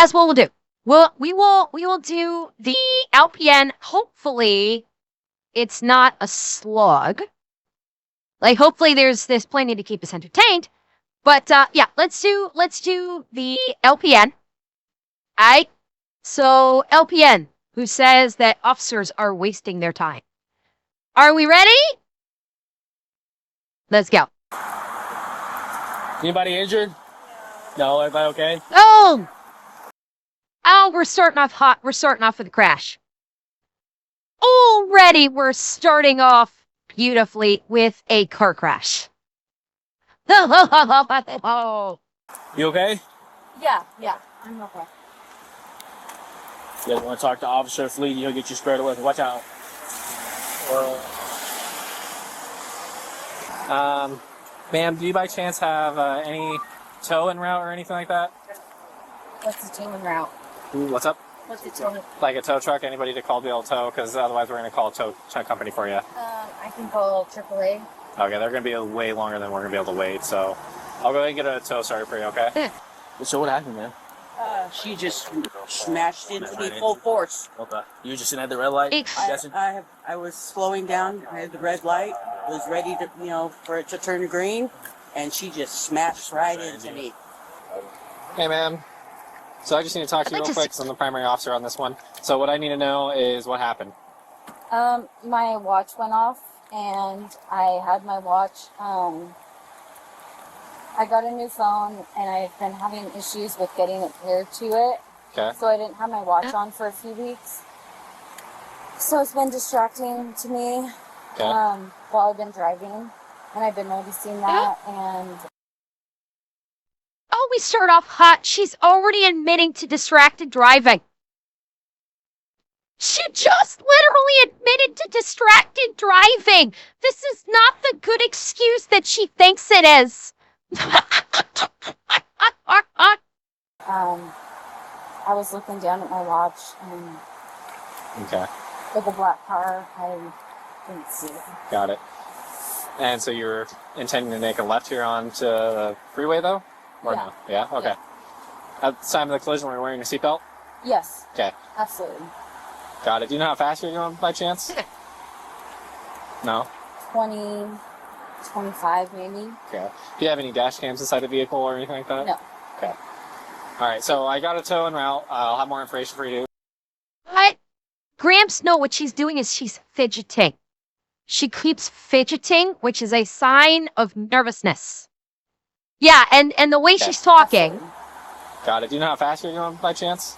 that's what we'll do. We will do the LPN. Hopefully, it's not a slog. Like, hopefully there's plenty to keep us entertained. But yeah, let's do the LPN. Alright. So LPN, who says that officers are wasting their time. Are we ready? Let's go. Anybody injured? No, everybody okay? Oh! Oh, we're starting off hot. We're starting off with a crash. Already we're starting off beautifully with a car crash. You okay? Yeah, I'm okay. You guys want to talk to Officer Fleet? He'll get you squared away. Watch out. Ma'am, do you by chance have any tow en route or anything like that? What's the towing route? Ooh, what's up? What's the towing? Like a tow truck? Anybody to call to be able to tow? Because otherwise we're going to call a tow company for you. I can call AAA. Okay, they're going to be way longer than we're going to be able to wait, so I'll go ahead and get a tow started for you, okay? So what happened, man? She just smashed into me full force. Okay. You were just sitting at the red light? I was slowing down. I had the red light. Was ready to, for it to turn green, and she just smashed right into me. Hey, ma'am. So I just need to talk to you real quick because I'm the primary officer on this one. So what I need to know is what happened. My watch went off, and I had my watch. I got a new phone, and I've been having issues with getting it paired to it. Okay. So I didn't have my watch on for a few weeks. So it's been distracting to me while I've been driving, and I've been noticing that. And Oh, we start off hot. She's already admitting to distracted driving. She just literally admitted to distracted driving. This is not the good excuse that she thinks it is. I was looking down at my watch, and Okay. with the black car, I didn't see it. Got it. And so you're intending to make a left here onto the freeway, though? Or Yeah. no? Yeah? Okay. At the time of the collision, were you wearing a seatbelt? Yes, Okay. absolutely. Got it. Do you know how fast you're going by chance? No? 20, 25 maybe. Okay. Do you have any dash cams inside the vehicle or anything like that? No. Okay. All right. So I got a tow en route. I'll have more information for you. What? Gramps, no, what she's doing is she's fidgeting. She keeps fidgeting, which is a sign of nervousness. Yeah, and the way she's talking. Absolutely. Got it. Do you know how fast you're going by chance?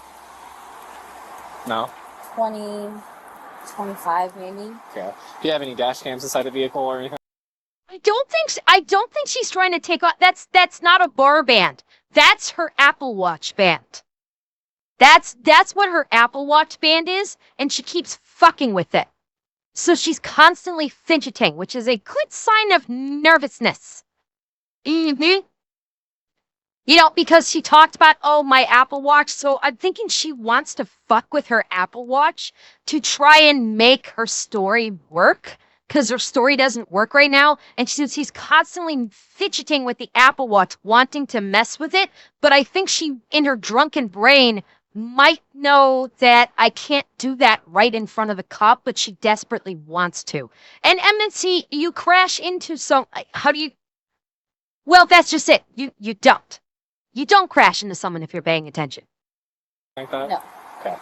No? 20, 25 maybe. Okay. Do you have any dash cams inside the vehicle or anything? I don't think she's trying to take off. That's not a bar band. That's her Apple Watch band. That's what her Apple Watch band is, and she keeps fucking with it. So she's constantly fidgeting, which is a good sign of nervousness. Mm-hmm. Because she talked about, my Apple Watch, so I'm thinking she wants to fuck with her Apple Watch to try and make her story work, because her story doesn't work right now, and she's constantly fidgeting with the Apple Watch, wanting to mess with it, but I think she, in her drunken brain, might know that I can't do that right in front of the cop, but she desperately wants to. And MNC, you crash into how do you... Well, that's just it. You don't. You don't crash into someone if you're paying attention. Like that? No. Okay.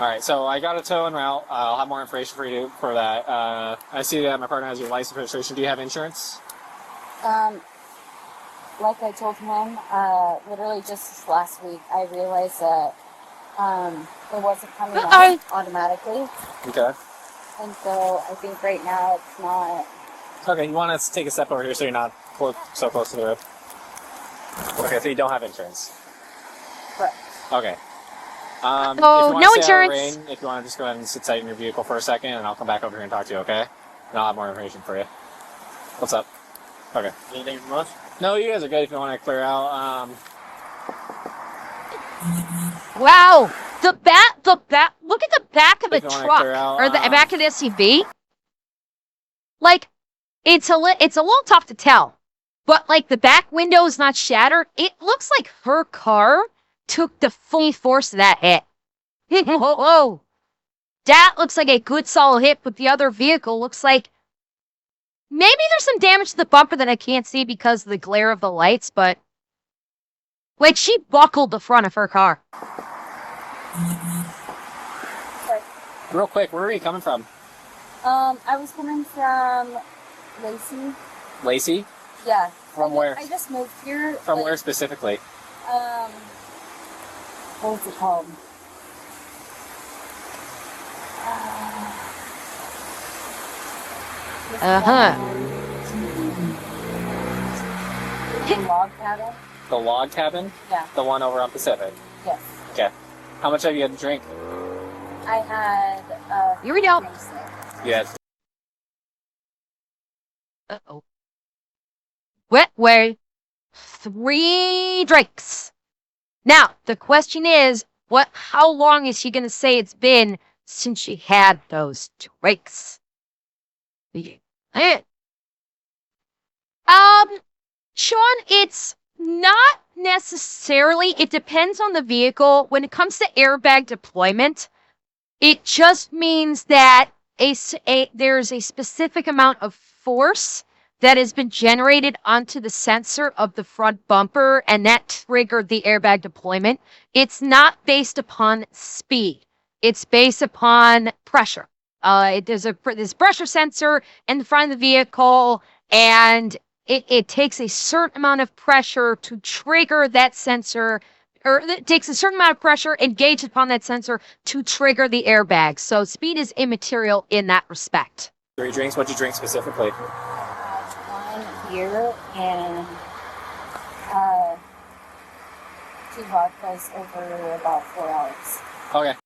All right, so I got a tow en route. I'll have more information for you for that. I see that my partner has your license registration. Do you have insurance? Like I told him, literally just this last week, I realized that it wasn't coming out automatically. Okay. And so I think right now it's not. Okay, you want to take a step over here so you're not so close to the road? Okay, so you don't have insurance. Correct. Okay. If you Oh, want no to stay out of the insurance. rain, if you want to just go ahead and sit tight in your vehicle for a second, and I'll come back over here and talk to you, okay? And I'll have more information for you. What's up? Okay. Anything from us? No, you guys are good if you want to clear out. Wow. Look at the back of a If you wanna truck, clear out, or the back of the SUV. Like, it's a little tough to tell, but like the back window is not shattered. It looks like her car took the full force of that hit. Whoa. That looks like a good solid hit, but the other vehicle looks like maybe there's some damage to the bumper that I can't see because of the glare of the lights, but like she buckled the front of her car. Real quick, where are you coming from? I was coming from Lacey. Lacey? Yeah. From where? I just moved here. From where specifically? What was it called? The log cabin. The log cabin? Yeah. The one over on Pacific? Yes. Okay. How much have you had to drink? I had. Here we go. drinks there. Yes. Uh-oh. Wet way. 3 drinks. Now, the question is, how long is she gonna say it's been since she had those drinks? Sean, it's not necessarily, it depends on the vehicle. When it comes to airbag deployment, it just means that there's a specific amount of force that has been generated onto the sensor of the front bumper, and that triggered the airbag deployment. It's not based upon speed. It's based upon pressure. There's this pressure sensor in the front of the vehicle, and it takes a certain amount of pressure to trigger that sensor, or it takes a certain amount of pressure engaged upon that sensor to trigger the airbag. So speed is immaterial in that respect. 3 drinks? What'd you drink specifically? I had 1 beer and 2 vodkas over about 4 hours. Okay.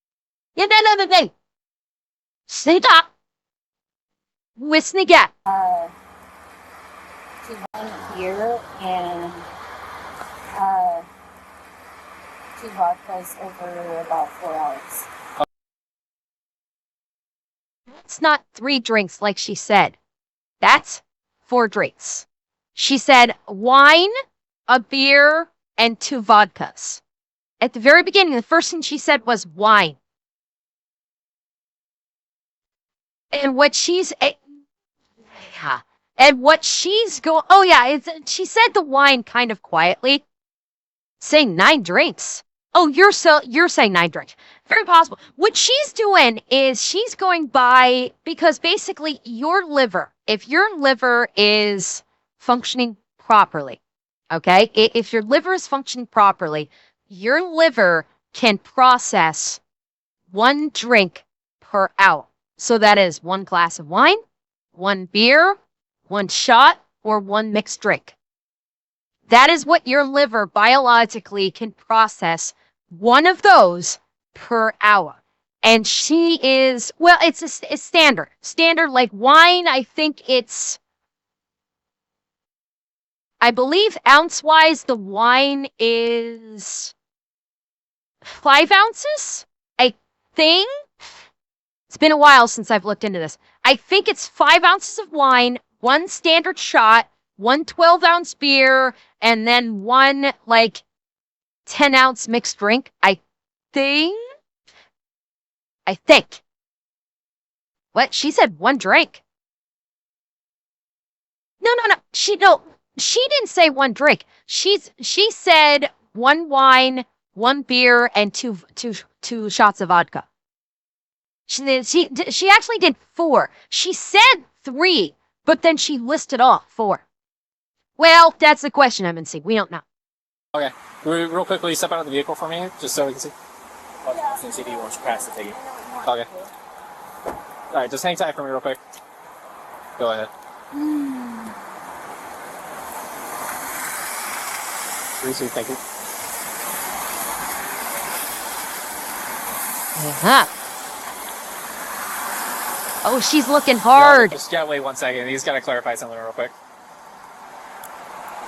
Yeah, another thing. Say that. Whiskey get. 1 beer and 2 vodkas over about 4 hours. It's not 3 drinks like she said. That's 4 drinks. She said wine, a beer, and 2 vodkas. At the very beginning, the first thing she said was wine. And what she's... yeah. And what she's going... oh, yeah. She said the wine kind of quietly. Saying 9 drinks. Oh, you're saying 9 drinks. Very possible. What she's doing is she's going by... because basically your liver... if your liver is functioning properly, okay? If your liver is functioning properly, your liver can process 1 drink per hour. So that is 1 glass of wine, 1 beer, 1 shot, or 1 mixed drink. That is what your liver biologically can process, 1 of those per hour. And she is, well, it's standard. Standard like wine, I think it's, I believe ounce-wise, the wine is 5 ounces, I think. It's been a while since I've looked into this. I think it's 5 ounces of wine, 1 standard shot, 1 12-ounce beer, and then 1, 10-ounce mixed drink. I think. What? She said 1 drink. No. She didn't say 1 drink. She said 1 wine, 1 beer, and two shots of vodka. She actually did 4. She said 3, but then she listed off 4. Well, that's the question, MNC. We don't know. Okay. Real quick, will you step out of the vehicle for me, just so we can see? Since if you want to pass the ticket. Okay. Alright, just hang tight for me real quick. Go ahead. Reese, thank you. Uh-huh. Oh, she's looking hard. Just gotta wait 1 second. He's gotta clarify something real quick.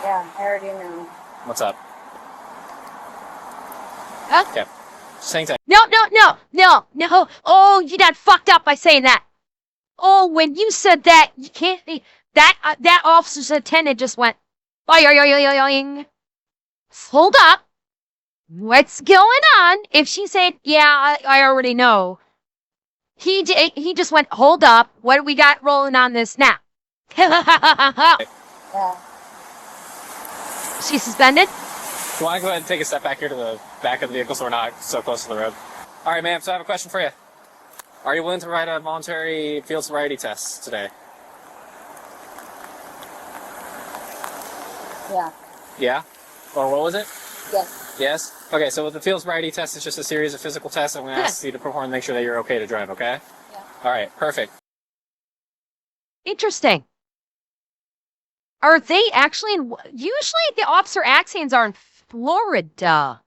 Yeah, I already know. What's up? Huh? Okay. Just hang tight. No. Oh, you got fucked up by saying that. Oh, when you said that, you can't be... That officer's attendant just went... boing. Hold up. what's going on? If she said, yeah, I already know. He just went, hold up. What do we got rolling on this now? Yeah. She's suspended? You want to go ahead and take a step back here to the back of the vehicle so we're not so close to the road? All right, ma'am, so I have a question for you. Are you willing to write a voluntary field sobriety test today? Yeah. Yeah? Or what was it? Yes. Yes? Okay, so with the field sobriety test, it's just a series of physical tests I'm going to ask you to perform to make sure that you're okay to drive, okay? Yeah. All right, perfect. Interesting. Are they actually in... Usually the officer accidents are in Florida.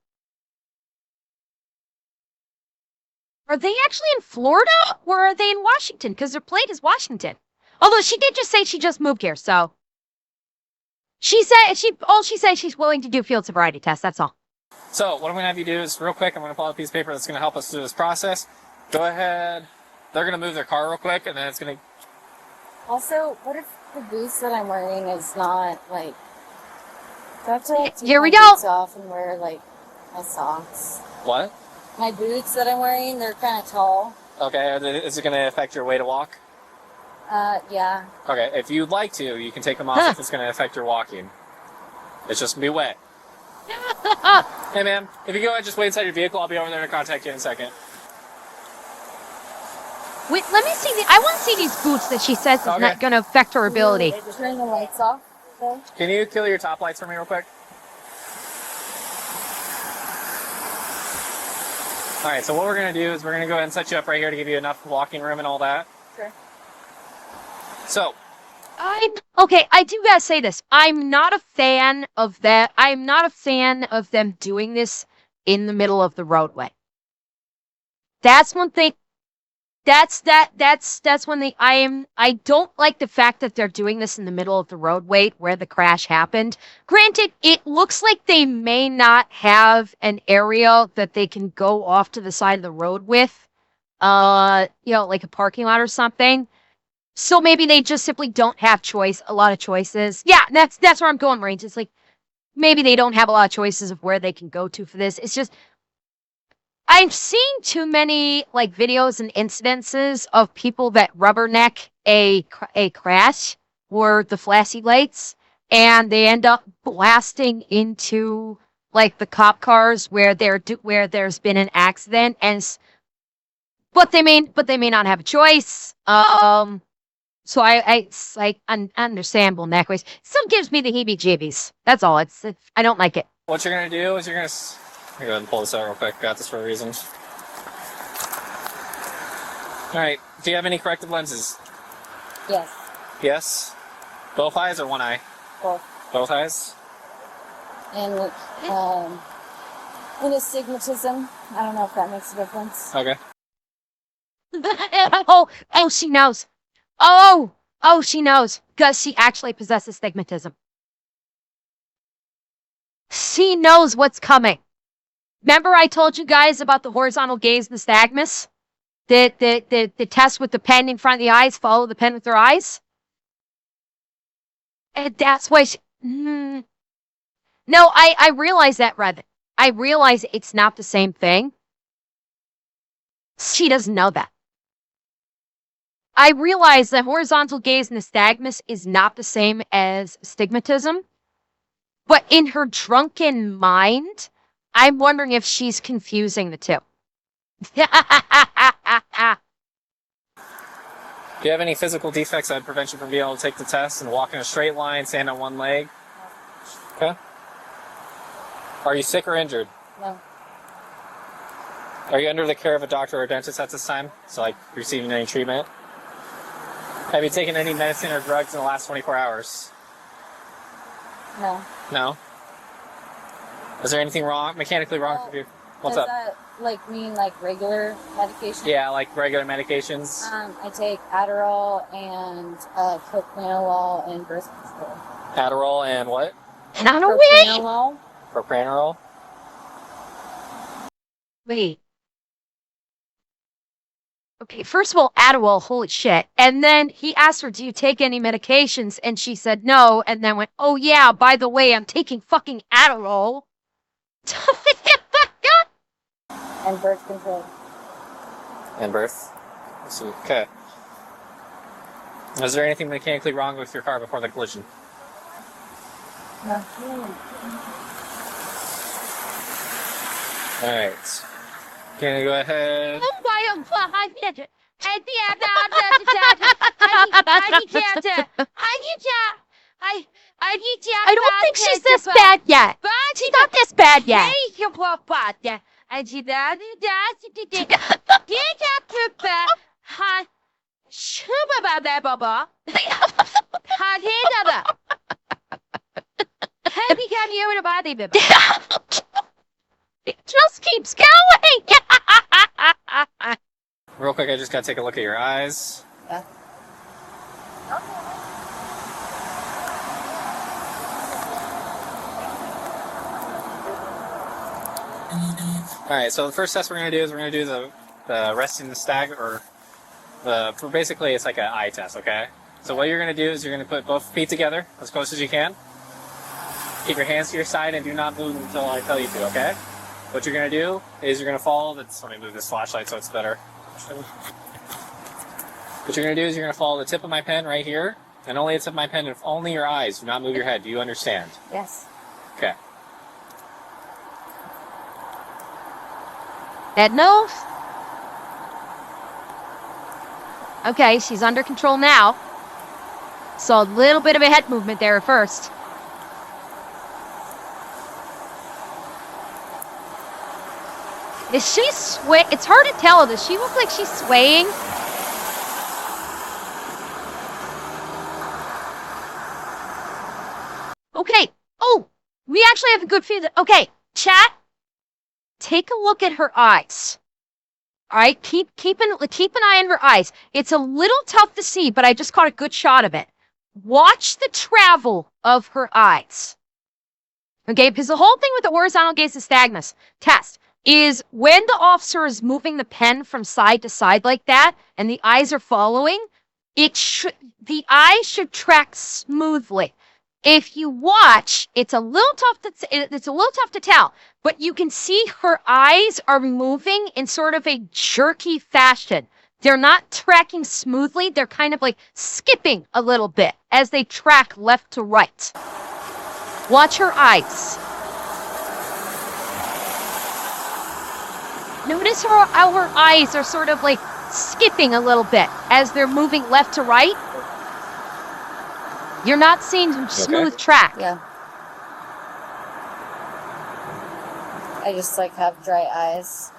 Are they actually in Florida or are they in Washington? Because their plate is Washington. Although she did just say she just moved here, so... All she said she's willing to do field sobriety tests, that's all. So, what I'm going to have you do is, real quick, I'm going to pull out a piece of paper that's going to help us through this process. Go ahead. They're going to move their car real quick, and then it's going to... Also, what if the boots that I'm wearing is not, like... Do I have to, like, take Here my we go. boots off and wear, like, my socks? What? My boots that I'm wearing, they're kind of tall. Okay, is it going to affect your way to walk? Yeah. Okay, if you'd like to, you can take them off if it's going to affect your walking. It's just going to be wet. Hey, ma'am, if you go ahead, just wait inside your vehicle. I'll be over there to contact you in a second. Wait, let me see. I want to see these boots that she says is Okay. not going to affect her ability. Can you turn the lights off, though? Can you kill your top lights for me real quick? All right, so what we're going to do is we're going to go ahead and set you up right here to give you enough walking room and all that. Sure. So, Okay, I do gotta say this. I'm not a fan of that. I'm not a fan of them doing this in the middle of the roadway. That's one thing. That's one thing. I don't like the fact that they're doing this in the middle of the roadway where the crash happened. Granted, it looks like they may not have an area that they can go off to the side of the road with. Like a parking lot or something. So maybe they just simply don't have a lot of choices. Yeah, that's where I'm going, Marines. It's like, maybe they don't have a lot of choices of where they can go to for this. It's just, I'm seeing too many, like, videos and incidences of people that rubberneck a crash or the flashy lights, and they end up blasting into, like, the cop cars where there's been an accident, but they may not have a choice. So it's like understandable neckways. Still gives me the heebie-jeebies. That's all. I don't like it. what you're going to do is you're going to... Let me go ahead and pull this out real quick. Got this for a reason. All right. Do you have any corrective lenses? Yes. Yes? Both eyes or one eye? Both. Both eyes? And astigmatism. I don't know if that makes a difference. Okay. Oh, she knows. Oh, she knows. Because she actually possesses stigmatism. She knows what's coming. Remember I told you guys about the horizontal gaze, the nystagmus? The test with the pen in front of the eyes, follow the pen with their eyes? And that's why she... No, I realize that, Revan. I realize it's not the same thing. She doesn't know that. I realize that horizontal gaze nystagmus is not the same as stigmatism, but in her drunken mind, I'm wondering if she's confusing the two. Do you have any physical defects that would prevent you from being able to take the test and walk in a straight line, stand on one leg? Okay. Are you sick or injured? No. Are you under the care of a doctor or dentist at this time? So, like, receiving any treatment? Have you taken any medicine or drugs in the last 24 hours? No. No? Is there anything wrong, mechanically wrong with you? What's Does up? that, mean, regular medication? Yeah, like regular medications. I take Adderall and propranolol and birth control. Adderall and what? Not a wait! Propranolol. Propranolol? Wait. Okay, first of all, Adderall, holy shit. And then he asked her, do you take any medications? And she said no, and then went, oh yeah, by the way, I'm taking fucking Adderall. And birth control. And birth. Let's see. Okay. Is there anything mechanically wrong with your car before the collision? No. All right. Can you go ahead? I don't think she's this bad yet. She's not this bad yet. It just keeps going. Real quick, I just gotta take a look at your eyes. Yeah. All right. So the first test we're gonna do is we're gonna do the resting the stagger, or for basically it's like an eye test. Okay. So what you're gonna do is you're gonna put both feet together as close as you can. Keep your hands to your side and do not move until I tell you to. Okay. What you're gonna do is you're gonna follow. Let me move this flashlight so it's better. What you're gonna do is you're gonna follow the tip of my pen right here, and only the tip of my pen, and only your eyes. Do not move your head. Do you understand? Yes. Okay. Head nose. Okay, she's under control now. So a little bit of a head movement there at first. Is she sway? It's hard to tell. Does she look like she's swaying? Okay. Oh, we actually have a good feeling. Okay, chat. Take a look at her eyes. All right, keep an eye on her eyes. It's a little tough to see, but I just caught a good shot of it. Watch the travel of her eyes. Okay, because the whole thing with the horizontal gaze nystagmus test is when the officer is moving the pen from side to side like that, and the eyes are following, the eyes should track smoothly. If you watch, it's a little tough to tell, but you can see her eyes are moving in sort of a jerky fashion. They're not tracking smoothly. They're kind of like skipping a little bit as they track left to right. Watch her eyes. Notice how her eyes are sort of like skipping a little bit as they're moving left to right. You're not seeing smooth track. Yeah. I just like have dry eyes.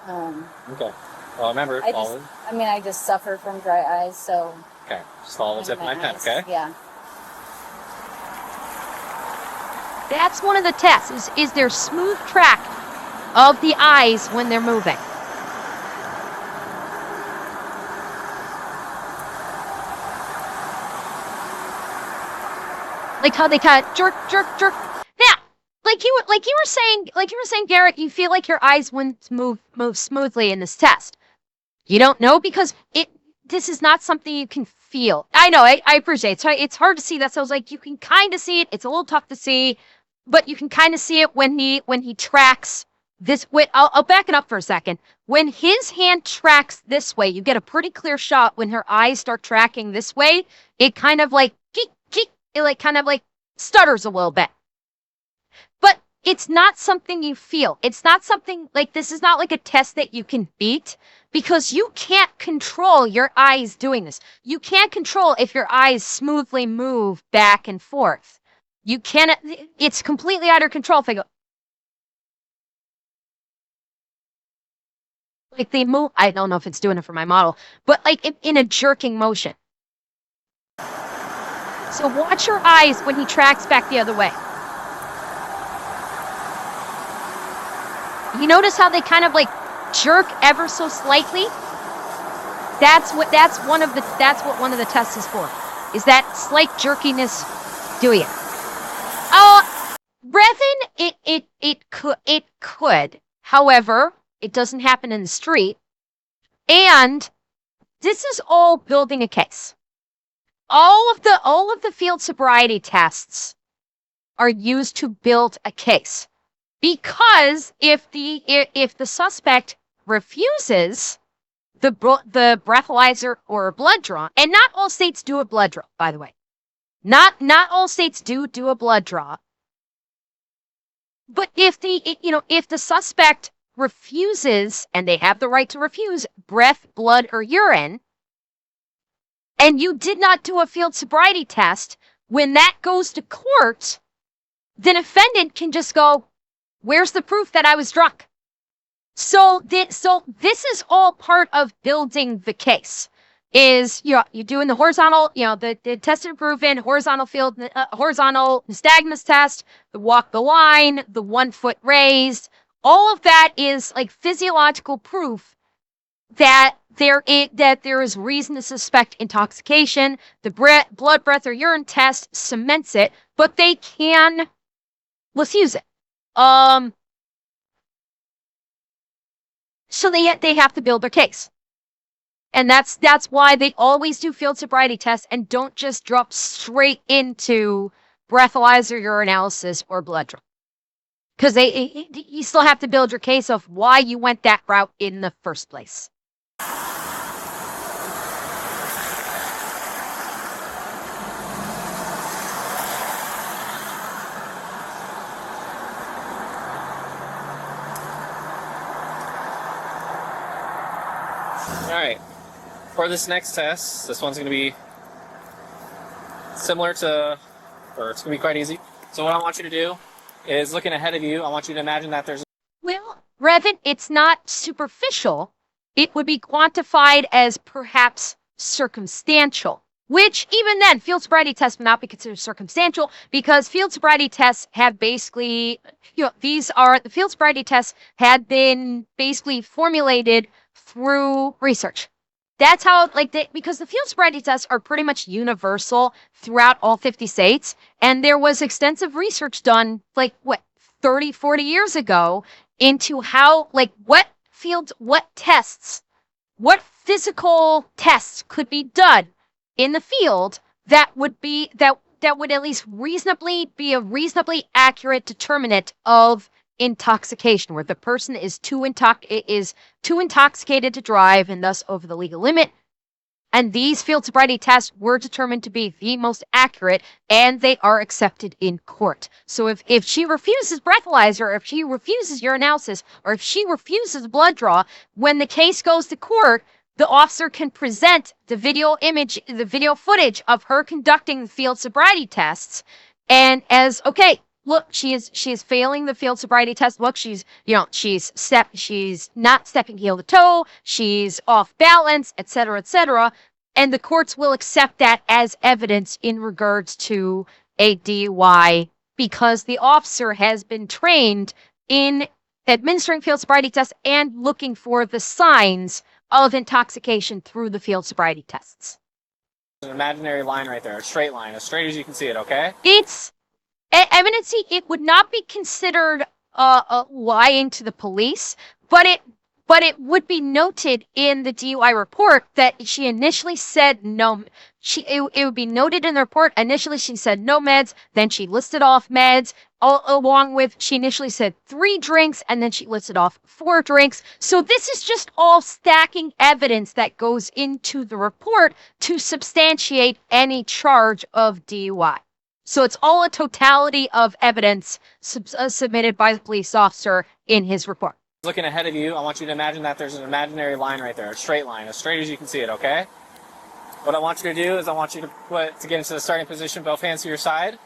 Okay. Well, remember, I just suffer from dry eyes, so. Okay. Just follow the tip of my pen, okay? Yeah. That's one of the tests, is there smooth track of the eyes when they're moving. Like how they kind of jerk. Now, like you were saying, Garrett, you feel like your eyes wouldn't move smoothly in this test. You don't know because this is not something you can feel. I know, I appreciate it. It's hard to see that. So I was like, you can kind of see it. It's a little tough to see, but you can kind of see it when he tracks this way. I'll back it up for a second. When his hand tracks this way, you get a pretty clear shot. When her eyes start tracking this way, it kind of like it kind of stutters a little bit. But it's not something you feel. It's not something this is not like a test that you can beat because you can't control your eyes doing this. You can't control if your eyes smoothly move back and forth. You cannot, it's completely out of control if they go. They move, I don't know if it's doing it for my model, but in a jerking motion. So watch your eyes when he tracks back the other way. You notice how they kind of jerk ever so slightly? That's what one of the tests is for. Is that slight jerkiness doing it? Brevin, it could. However, it doesn't happen in the street. And this is all building a case. All of the field sobriety tests are used to build a case. Because if the suspect refuses the breathalyzer or a blood draw, and not all states do a blood draw, by the way. Not all states do a blood draw. But if the suspect refuses, and they have the right to refuse breath, blood, or urine, and you did not do a field sobriety test, when that goes to court, the defendant can just go, "Where's the proof that I was drunk?" So this is all part of building the case. Is you're doing the horizontal, the tested and proven horizontal nystagmus test, the walk the line, the 1 foot raised. All of that is like physiological proof that there is reason to suspect intoxication. The blood, breath, or urine test cements it, but they can refuse it. So they have to build their case. And that's why they always do field sobriety tests and don't just drop straight into breathalyzer, urinalysis, or blood draw. Because you still have to build your case of why you went that route in the first place. Alright, for this next test, this one's going to be similar to, or it's going to be quite easy. So what I want you to do is, looking ahead of you, I want you to imagine that there's... Well, Revan, it's not superficial. It would be quantified as perhaps circumstantial, which even then, field sobriety tests would not be considered circumstantial because field sobriety tests have basically, the field sobriety tests had been basically formulated through research. That's how, because the field sobriety tests are pretty much universal throughout all 50 states. And there was extensive research done, 30, 40 years ago into how, what physical tests could be done in the field that would at least reasonably be a reasonably accurate determinant of intoxication, where the person is too intoxicated to drive and thus over the legal limit. And these field sobriety tests were determined to be the most accurate, and they are accepted in court. So if she refuses breathalyzer, or if she refuses urinalysis, or if she refuses blood draw, when the case goes to court, the officer can present the video footage of her conducting the field sobriety tests, and as, okay, look, she is failing the field sobriety test. Look, she's not stepping heel to toe. She's off balance, etc., and the courts will accept that as evidence in regards to a DUI because the officer has been trained in administering field sobriety tests and looking for the signs of intoxication through the field sobriety tests. An imaginary line right there, a straight line, as straight as you can see it, okay? It's evidency. It would not be considered lying to the police, but it would be noted in the DUI report that she initially said no. It would be noted in the report. Initially, she said no meds. Then she listed off meds, along with she initially said 3 drinks, and then she listed off 4 drinks. So this is just all stacking evidence that goes into the report to substantiate any charge of DUI. So it's all a totality of evidence submitted by the police officer in his report. Looking ahead of you, I want you to imagine that there's an imaginary line right there, a straight line, as straight as you can see it, okay? What I want you to do is I want you to get into the starting position, both hands to your side.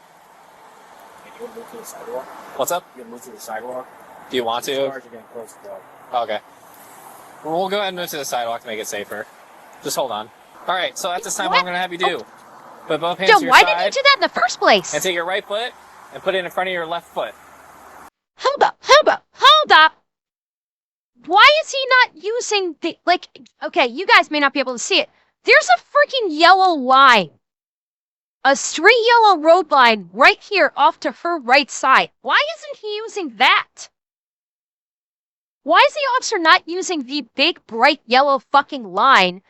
Can you move to the sidewalk? What's up? You can move to the sidewalk. Do you want to? As far as you're getting close to the... Okay. Well, we'll go ahead and move to the sidewalk to make it safer. Just hold on. All right, so at this time, what I'm going to have you do, put both hands to your why side. didn't you do that in the first place? And take your right foot and put it in front of your left foot. Hold up. Why is he not using the, okay, you guys may not be able to see it. There's a freaking yellow line. A straight yellow road line right here off to her right side. Why isn't he using that? Why is the officer not using the big, bright yellow fucking line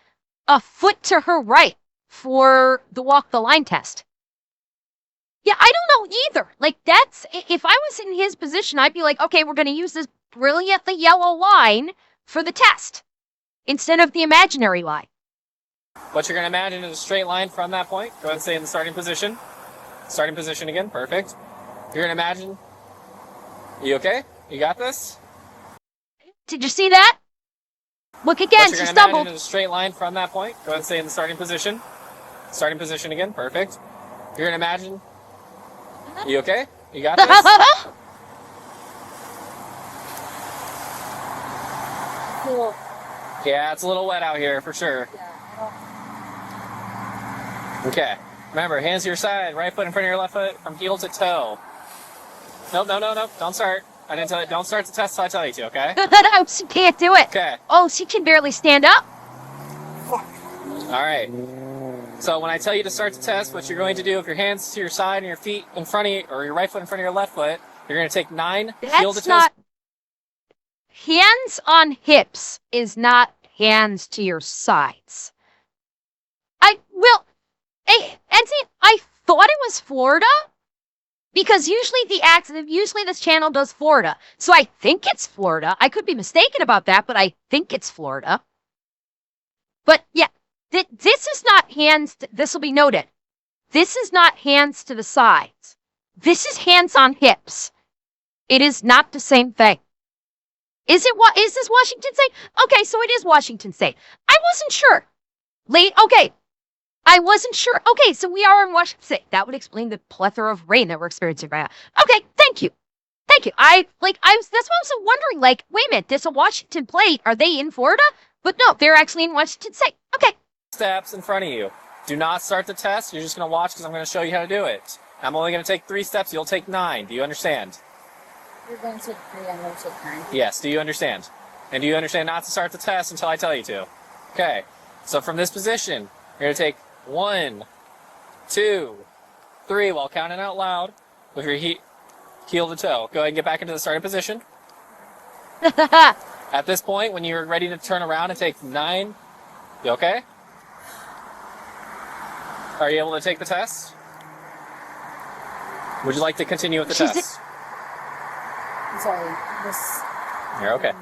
a foot to her right for the walk the line test? Yeah, I don't know either. If I was in his position, I'd be like, okay, we're going to use this brilliantly yellow line for the test instead of the imaginary line. What you're going to imagine is a straight line from that point. Go ahead and stay in the starting position. Starting position again. Perfect. You're going to imagine. You okay? You got this? Did you see that? Look again, What she you're going to stumbled. imagine is a straight line from that point. Go ahead and stay in the starting position. Starting position again. Perfect. You're going to imagine. You okay? You got this? Cool. Yeah, it's a little wet out here for sure. Okay. Remember, hands to your side, right foot in front of your left foot, from heel to toe. Nope, no. Don't start. I didn't tell you. Don't start the test until I tell you to, okay? No, she can't do it. Okay. Oh, she can barely stand up. All right. So when I tell you to start the test, what you're going to do, if your hands to your side and your feet in front of you, or your right foot in front of your left foot, you're going to take 9 heel to That's toe. not. Hands on hips is not hands to your sides. I thought it was Florida because usually this channel does Florida. So I think it's Florida. I could be mistaken about that, but I think it's Florida. But yeah, this is not hands. This will be noted. This is not hands to the sides. This is hands on hips. It is not the same thing. Is this Washington State? Okay, so it is Washington State. I wasn't sure. Okay. I wasn't sure. Okay, so we are in Washington State. That would explain the plethora of rain that we're experiencing right now. Okay, thank you. That's why I was wondering, wait a minute, there's a Washington plate. Are they in Florida? But no, they're actually in Washington State. Okay. Steps in front of you. Do not start the test. You're just going to watch because I'm going to show you how to do it. I'm only going to take 3 steps. You'll take 9. Do you understand? You're going to take 3, I'm going to take 9. Yes. Do you understand? And do you understand not to start the test until I tell you to? Okay. So from this position, you're going to take 1, 2, 3 while counting out loud with your heel to toe. Go ahead and get back into the starting position. At this point, when you're ready to turn around and take 9, you okay? Are you able to take the test? Would you like to continue with the test? I'm sorry. You're okay.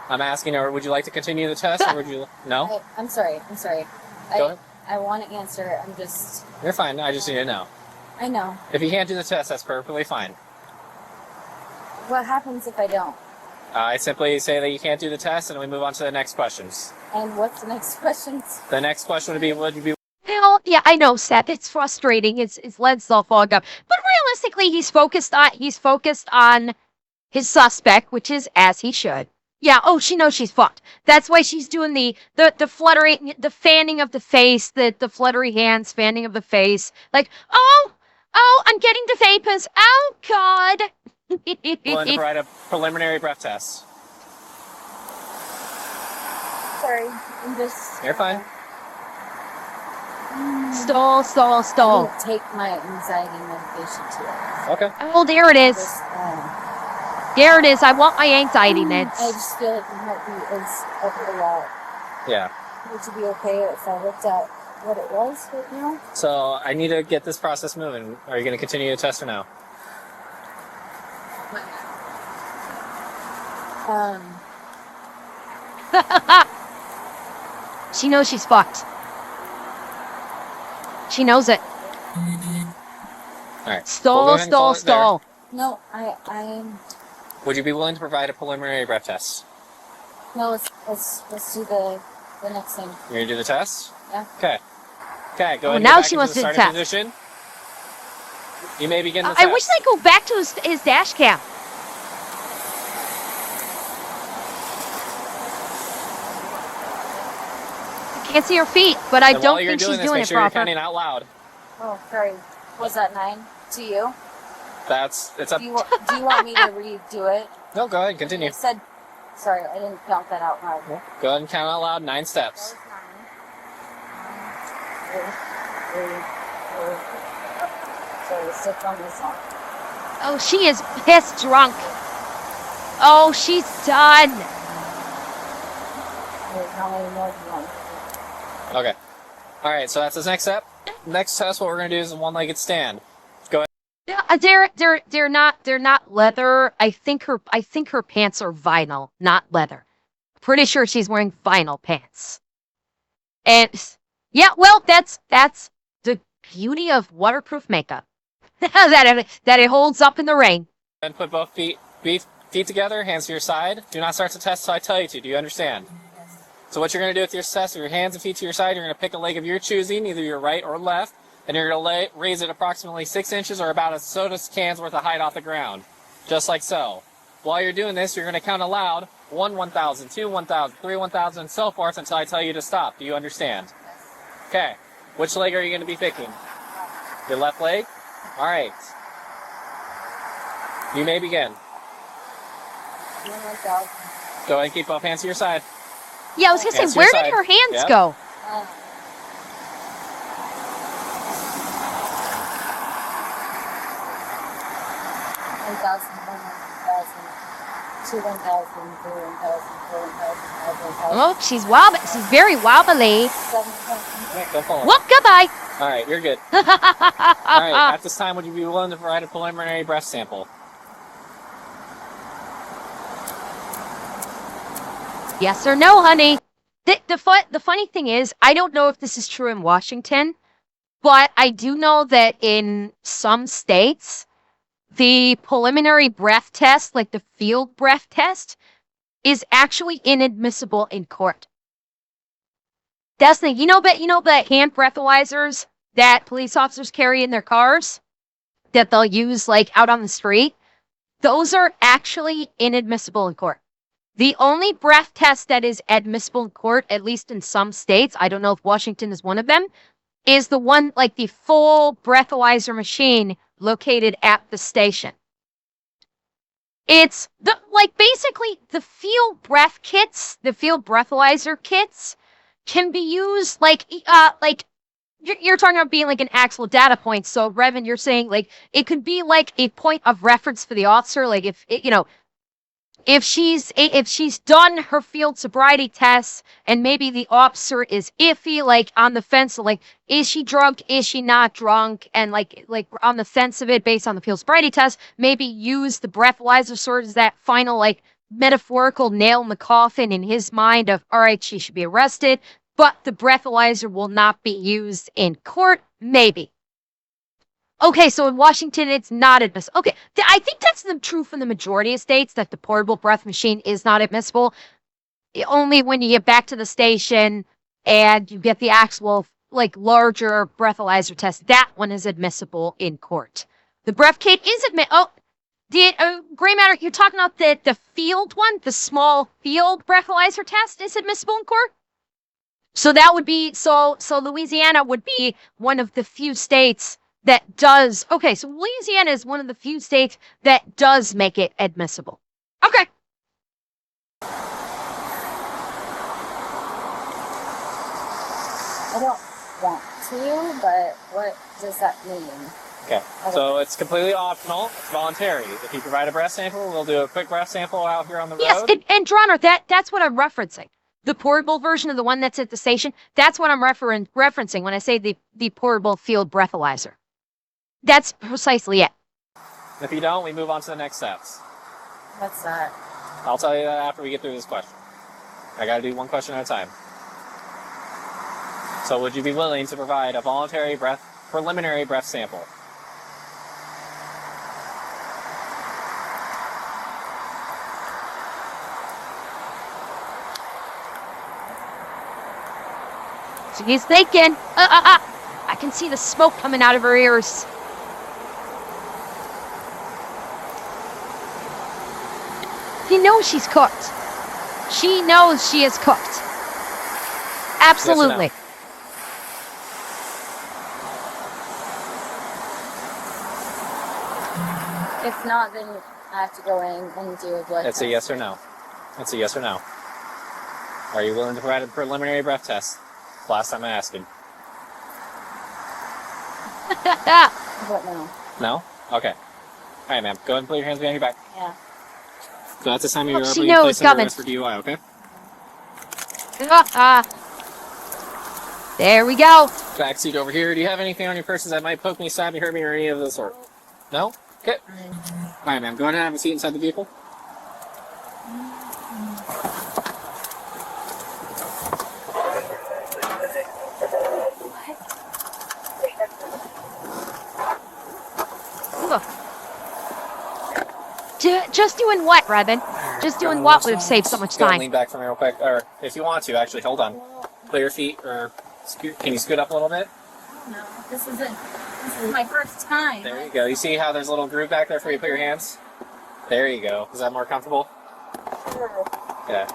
I'm asking her, would you like to continue the test or would you... No? I'm sorry. Go ahead. I want to answer. I'm just... You're fine. I just need to know. I know. If you can't do the test, that's perfectly fine. What happens if I don't? I simply say that you can't do the test and we move on to the next questions. And what's the next question? The next question would be, would you be... Well, yeah, I know, Seth. It's frustrating. His legs all fogged up. But realistically, he's focused on his suspect, which is as he should. Yeah. Oh, she knows she's fucked. That's why she's doing the fluttering, the fanning of the face, the fluttery hands, fanning of the face. Like, oh, I'm getting the vapors. Oh God. willing to provide a preliminary breath test? Sorry, I'm just... You're fine. Stall. I'm gonna take my anxiety medication today. Okay. Oh, there it is. Just, There it is. I want my anxiety meds. I just feel like my heartbeat is up a lot. Yeah. Would you be okay if I looked at what it was right now? So I need to get this process moving. Are you going to continue the test or no? She knows she's fucked. She knows it. All right. Stall. We'll go ahead and call it there. No, I'm... Would you be willing to provide a preliminary breath test? No, let's do the next thing. You're going to do the test? Yeah. Okay. Okay, go ahead and now get back she into wants the to do the starting test. position. You may begin the I test. wish they'd go back to his dash cam. I can't see her feet, but I And don't while you're think doing she's this, doing make it sure you're proper. counting out loud. Oh, sorry. Was that 9 to you? It's up. Do you want me to redo it? No, go ahead, continue. It said... Sorry, I didn't count that out loud. Go ahead and count out loud 9 That steps. was 9. 1, 2, 3, 4. Sorry, sit on this one. Oh, she is pissed drunk. Oh, she's done. Wait, how many more do you want? Okay. All right, so that's the next step. Next test, what we're going to do is a one-legged stand. Yeah, they're not leather. I think her pants are vinyl, not leather. Pretty sure she's wearing vinyl pants. And yeah, well, that's the beauty of waterproof makeup. that it holds up in the rain. And put both feet together, hands to your side. Do not start the test until I tell you to. Do you understand? So what you're going to do with your test, your hands and feet to your side, you're going to pick a leg of your choosing, either your right or left, and you're going to raise it approximately 6 inches or about a soda can's worth of height off the ground. Just like so. While you're doing this, you're going to count aloud 1, 1,000, 2, 1,000, 3, 1,000, and so forth until I tell you to stop. Do you understand? Okay. Which leg are you going to be picking? Your left leg? All right. You may begin. 1,000. Go ahead and keep both hands to your side. Yeah, I was gonna Hands say, to where your did side. her hands Yep. go? 1,000, 1,000, 2, 1,000, 3, 1,000, 4, 1,000, 5, 1,000, Oh, she's wobbly. She's very wobbly. 7,000. Yeah, go forward. Well, goodbye. All right, you're good. All right, at this time, would you be willing to provide a preliminary breast sample? Yes or no, honey? The funny thing is, I don't know if this is true in Washington, but I do know that in some states, the preliminary breath test, like the field breath test, is actually inadmissible in court. That's the thing. You know the hand breathalyzers that police officers carry in their cars that they'll use like out on the street? Those are actually inadmissible in court. The only breath test that is admissible in court, at least in some states, I don't know if Washington is one of them, is the one like the full breathalyzer machine located at the station. It's basically the field breath kits, the field breathalyzer kits can be used like you're talking about being like an actual data point. So Revan, you're saying like it could be like a point of reference for the officer, like if she's done her field sobriety tests and maybe the officer is iffy, like on the fence, so like, is she drunk? Is she not drunk? And like on the fence of it based on the field sobriety test, maybe use the breathalyzer sort of as that final like metaphorical nail in the coffin in his mind of, all right, she should be arrested, but the breathalyzer will not be used in court, maybe. Okay, so in Washington, it's not admissible. Okay, I think that's the truth in the majority of states, that the portable breath machine is not admissible. Only when you get back to the station and you get the actual, like, larger breathalyzer test, that one is admissible in court. The breath kit is Gray Matter, you're talking about the field one, the small field breathalyzer test is admissible in court? So that would be, so Louisiana would be one of the few states that does, okay, so Louisiana is one of the few states that does make it admissible. Okay. I don't want to, but what does that mean? Okay, so it's completely optional. It's voluntary. If you provide a breath sample, we'll do a quick breath sample out here on the Yes, road. and Dronner, that's what I'm referencing. The portable version of the one that's at the station, that's what I'm referencing when I say the portable field breathalyzer. That's precisely it. If you don't, we move on to the next steps. What's that? I'll tell you that after we get through this question. I gotta do one question at a time. So would you be willing to provide a voluntary preliminary breath sample? She's thinking. I can see the smoke coming out of her ears. She knows she's cooked. She knows she is cooked. Absolutely. Yes If not, then I have to go in and do a blood It's test. a yes or no. It's a yes or no. Are you willing to provide a preliminary breath test? Last time I asked you. What now? No? Okay. Alright, ma'am. Go ahead and put your hands behind your back. Yeah. So at this time, Look, you're she being knows placed under coming. arrest for DUI, okay? There we go. Back seat over here. Do you have anything on your person that might poke me, stab me, hurt me, or any of the sort? No? Okay. Alright, ma'am. Go ahead and have a seat inside the vehicle. Just doing what, Revan? Just doing what would have saved so much Go and time. lean back for me real quick, or if you want to, actually, hold on. Put your feet, or can you scoot up a little bit? No, this is my first time. There you go. You see how there's a little groove back there for you to put your hands? There you go. Is that more comfortable? Sure. Yeah.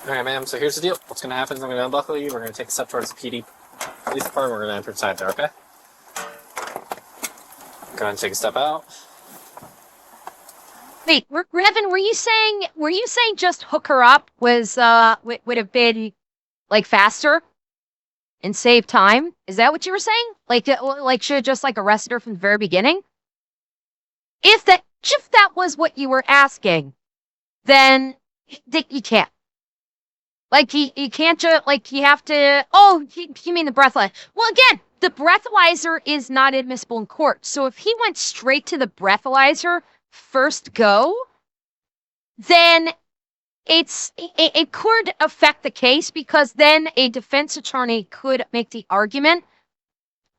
Alright, ma'am, so here's the deal. What's going to happen is I'm going to unbuckle you. We're going to take a step towards the PD police department. We're going to enter inside there, okay? Go ahead and take a step out. Wait, Revan, were you saying just hook her up was would have been like faster and save time? Is that what you were saying? Like should have just like arrested her from the very beginning? If that was what you were asking, then you can't. Like you can't just like you have to. Oh, you mean the breathalyzer? Well, again, the breathalyzer is not admissible in court. So if he went straight to the breathalyzer first go, then it could affect the case, because then a defense attorney could make the argument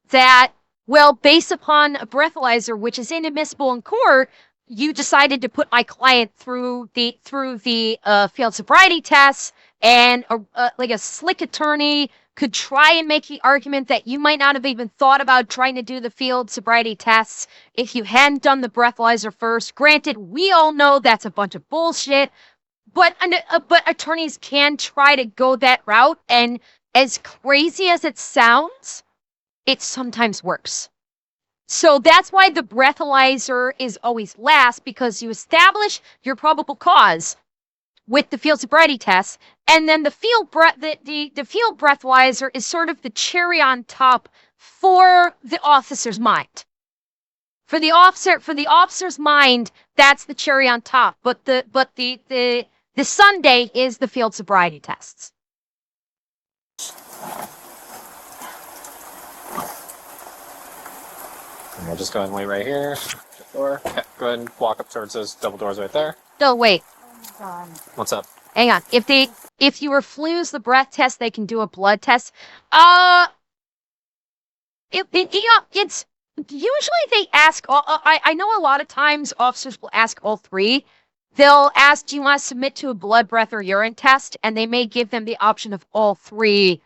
that, well, based upon a breathalyzer which is inadmissible in court, you decided to put my client through the field sobriety tests, and like a slick attorney could try and make the argument that you might not have even thought about trying to do the field sobriety tests if you hadn't done the breathalyzer first. Granted, we all know that's a bunch of bullshit, but attorneys can try to go that route, and as crazy as it sounds, it sometimes works. So that's why the breathalyzer is always last, because you establish your probable cause with the field sobriety test, and then the field breathalyzer is sort of the cherry on top for the officer's mind. For the officer's mind, that's the cherry on top. But the sundae is the field sobriety tests. And we'll just go ahead and wait right here. Door. Okay, go ahead and walk up towards those double doors right there. No, wait. Oh my God. What's up? Hang on. If you refuse the breath test, they can do a blood test. It's usually they ask. I know a lot of times officers will ask all three. They'll ask, "Do you want to submit to a blood, breath, or urine test?" And they may give them the option of all three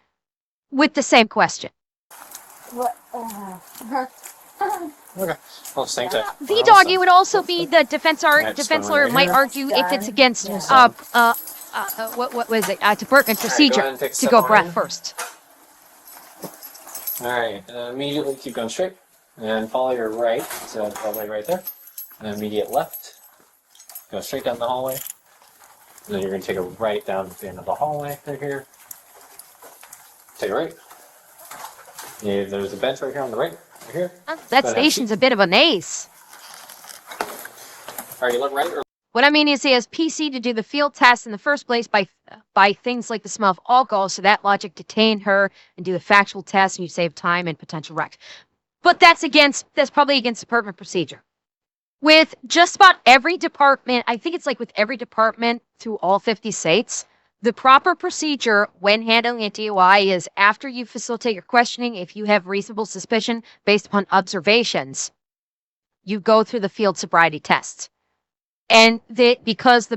with the same question. What? Okay. Well, same thing. V-Dog, it would also be the defense just defense go lawyer right might here. argue if it's against what was it? Department go ahead procedure and take a to step go on breath in. first. Alright, immediately keep going straight. And follow your right, so all the way right there. And immediate left. Go straight down the hallway. And then you're going to take a right down to the end of the hallway right here. Take a right. Yeah, there's a bench right here on the right. Right here. That station's a bit of an ace. Alright, you look right or What I mean is he has PC to do the field test in the first place by things like the smell of alcohol, so that logic detain her and do the factual test, and you save time and potential wreck. But that's probably against department procedure. With just about every department, I think it's like with every department through all 50 states, the proper procedure when handling a DUI is after you facilitate your questioning, if you have reasonable suspicion based upon observations, you go through the field sobriety tests. And because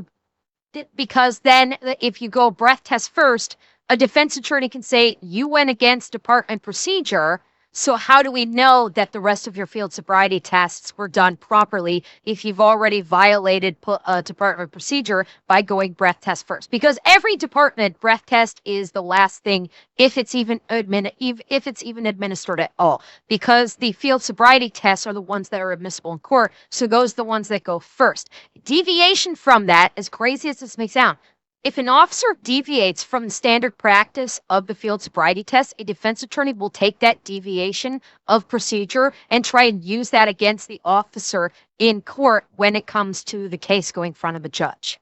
then if you go breath test first, a defense attorney can say you went against department procedure. So how do we know that the rest of your field sobriety tests were done properly if you've already violated department procedure by going breath test first? Because every department breath test is the last thing if it's even administered at all. Because the field sobriety tests are the ones that are admissible in court, so those are the ones that go first. Deviation from that, as crazy as this may sound, if an officer deviates from the standard practice of the field sobriety test, a defense attorney will take that deviation of procedure and try and use that against the officer in court when it comes to the case going in front of a judge.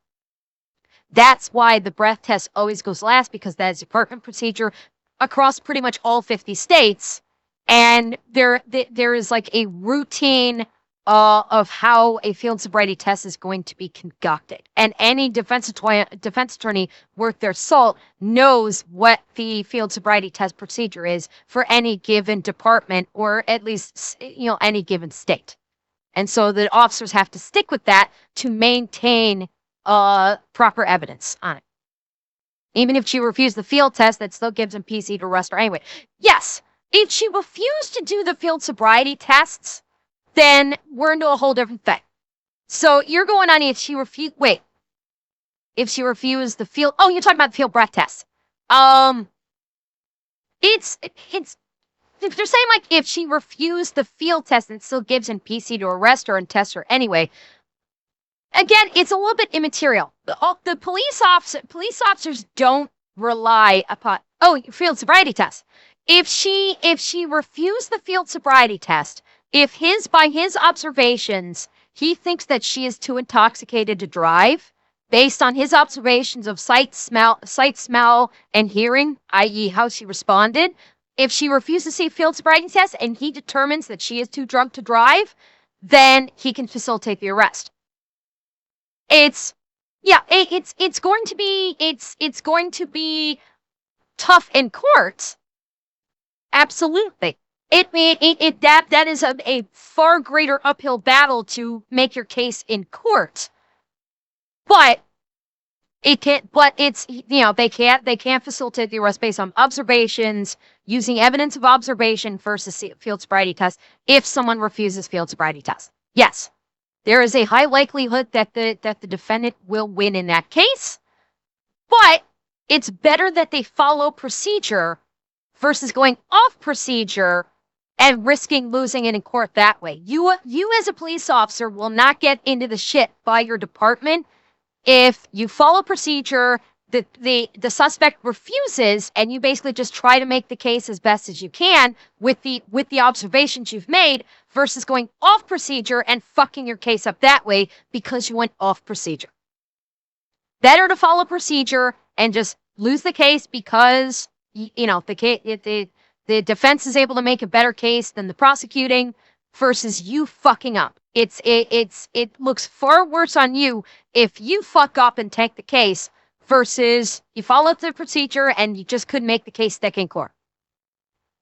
That's why the breath test always goes last, because that is department procedure across pretty much all 50 states. And there is like a routine of how a field sobriety test is going to be conducted. And any defense attorney worth their salt knows what the field sobriety test procedure is for any given department, or at least, any given state. And so the officers have to stick with that to maintain proper evidence on it. Even if she refused the field test, that still gives them PC to arrest her anyway. Yes, if she refused to do the field sobriety tests, then we're into a whole different thing. So you're going on if she refused the field, oh, you're talking about the field breath test. It's if they're saying like if she refused the field test and still gives him PC to arrest her and test her anyway, again, it's a little bit immaterial. The police officers don't rely upon, field sobriety test. If she refused the field sobriety test, if by his observations, he thinks that she is too intoxicated to drive, based on his observations of sight, smell, and hearing, i.e. how she responded, if she refuses to see field sobriety test and he determines that she is too drunk to drive, then he can facilitate the arrest. It's going to be tough in court. Absolutely. That is a far greater uphill battle to make your case in court. But they can't facilitate the arrest based on observations, using evidence of observation versus field sobriety test if someone refuses field sobriety test. Yes, there is a high likelihood that the defendant will win in that case, but it's better that they follow procedure versus going off procedure and risking losing it in court that way. You as a police officer will not get into the shit by your department if you follow procedure, the suspect refuses, and you basically just try to make the case as best as you can with the observations you've made, versus going off procedure and fucking your case up that way because you went off procedure. Better to follow procedure and just lose the case because the defense is able to make a better case than the prosecuting, versus you fucking up. It looks far worse on you if you fuck up and take the case versus you follow the procedure and you just couldn't make the case stick in court.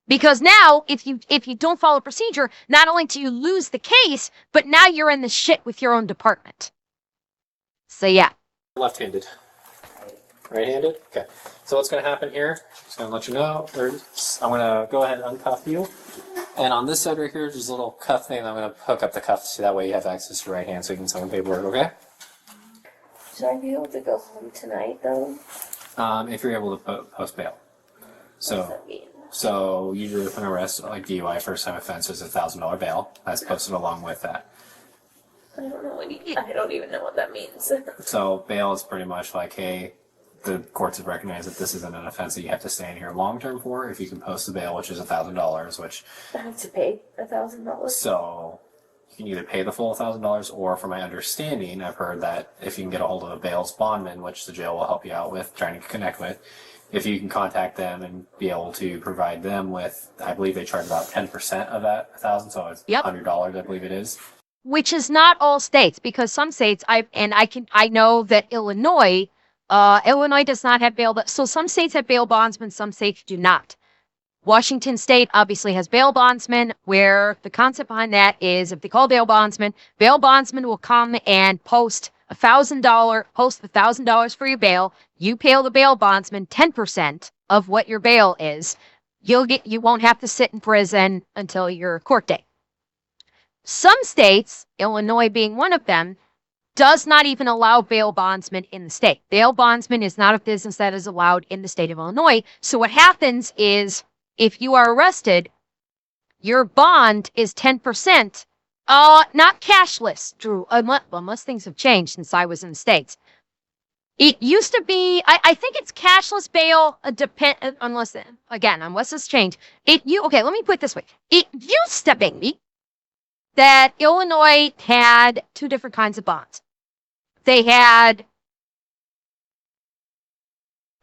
Because now, if you don't follow procedure, not only do you lose the case, but now you're in the shit with your own department. So yeah. Left-handed. Right-handed? Okay. So what's going to happen here, just going to let you know, I'm going to go ahead and uncuff you. And on this side right here, there's a little cuff thing, and I'm going to hook up the cuff so that way you have access to your right hand so you can sign paperwork, okay? Should I be able to go home tonight, though? If you're able to post bail. What does So, that mean? so usually with an arrest, like DUI, first time offense, is $1,000 bail. That's posted along with that. I don't even know what that means. So bail is pretty much like, hey, the courts have recognized that this isn't an offense that you have to stay in here long term for. If you can post the bail, which is $1,000, which I have to pay $1,000. so you can either pay the full $1,000, or from my understanding, I've heard that if you can get a hold of a bail's bondman, which the jail will help you out with, trying to connect with, if you can contact them and be able to provide them with, I believe they charge about 10% of that 1,000, so it's $100, I believe it is. Which is not all states, because some states I know that Illinois does not have bail, so some states have bail bondsmen, some states do not. Washington State obviously has bail bondsmen, where the concept behind that is if they call bail bondsmen will come and post $1,000 for your bail. You pay the bail bondsman 10% of what your bail is. You won't have to sit in prison until your court date. Some states, Illinois being one of them, does not even allow bail bondsmen in the state. Bail bondsman is not a business that is allowed in the state of Illinois. So what happens is, if you are arrested, your bond is 10%, not cashless, Drew, unless things have changed since I was in the States. It used to be, I think it's cashless bail, unless it's changed. Okay, let me put it this way. It used to be that Illinois had two different kinds of bonds. They had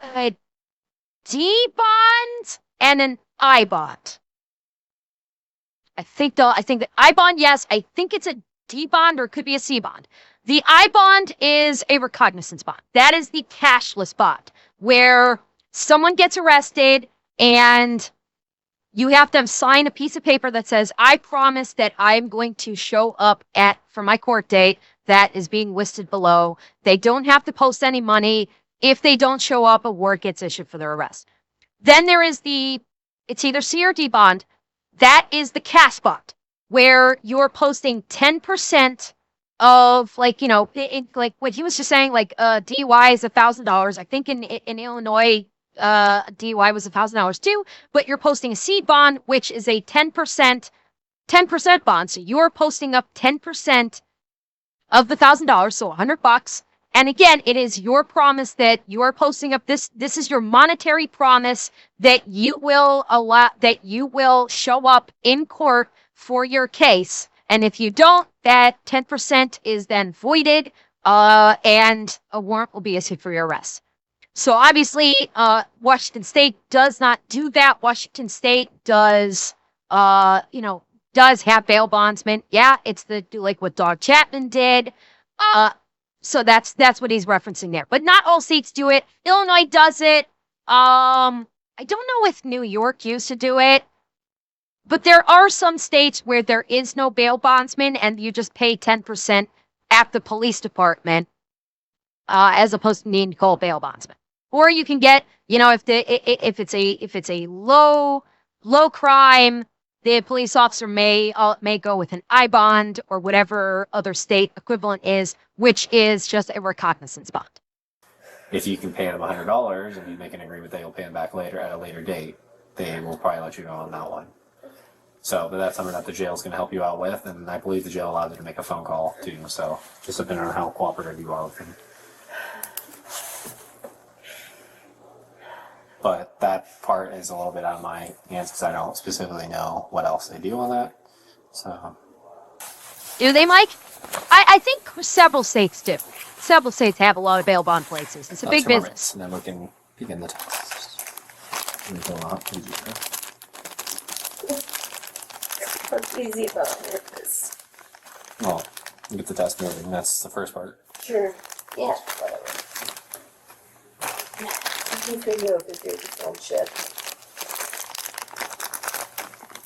a D bond and an I bond. I think the I bond, yes. I think it's a D bond or it could be a C bond. The I bond is a recognizance bond. That is the cashless bond where someone gets arrested and you have them sign a piece of paper that says, I promise that I'm going to show up for my court date that is being listed below. They don't have to post any money. If they don't show up, a warrant gets issued for their arrest. Then there is it's either C or D bond. That is the cash bond, where you're posting 10% of, like, like what he was just saying, like DUI is $1,000. I think in Illinois, DUI was $1,000 too, but you're posting a C bond, which is a 10% bond. So you're posting up 10% of the $1,000, so $100. And again, it is your promise that you are posting up this is your monetary promise that you will show up in court for your case. And if you don't, that 10% is then voided, and a warrant will be issued for your arrest. So obviously, Washington State does not do that. Washington State does have bail bondsmen. Yeah, it's like what Dog Chapman did. So that's what he's referencing there. But not all states do it. Illinois does it. I don't know if New York used to do it. But there are some states where there is no bail bondsman and you just pay 10% at the police department, as opposed to needing to call bail bondsman. Or you can get, if it's a low crime, the police officer may go with an I bond or whatever other state equivalent is, which is just a recognizance bond. If you can pay them $100 and you make an agreement that you'll pay them back later at a later date, they will probably let you go on that one. So, but that's something that the jail is going to help you out with, and I believe the jail allows you to make a phone call too. So, just depending on how cooperative you are with them. But that part is a little bit out of my hands because I don't specifically know what else they do on that. So, do they, Mike? I think several states do. Several states have a lot of bail bond places. It's a big business. And then we can begin the test. What's easy about it is Well, get the test moving. That's the first part. sure, yeah, whatever. Easy for you because you're just on shift.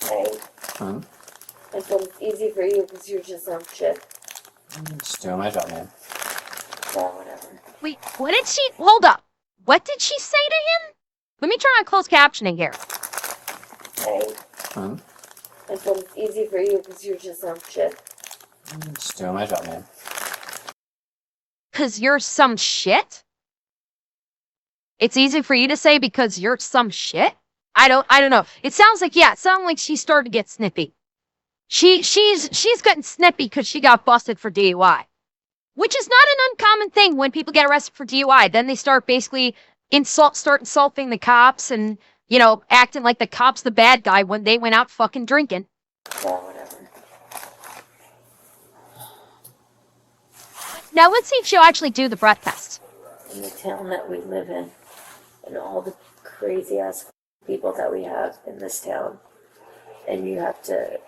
Right? Hmm? I said it's easy for you because you're just on shift. Just doing my job, man. Yeah, whatever. Wait, what did she... Hold up. What did she say to him? Let me turn on closed captioning here. Right? Hmm? I said it's easy for you because you're just on shift. Just doing my job, man. Because you're some shit? It's easy for you to say because you're some shit? I don't know. It sounds like she started to get snippy. She's gotten snippy because she got busted for DUI. Which is not an uncommon thing when people get arrested for DUI. Then they start basically start insulting the cops and, acting like the cop's the bad guy when they went out fucking drinking. Yeah, whatever. Now let's see if she'll actually do the breath test. In the town that we live in, and all the crazy ass people that we have in this town, and you have to,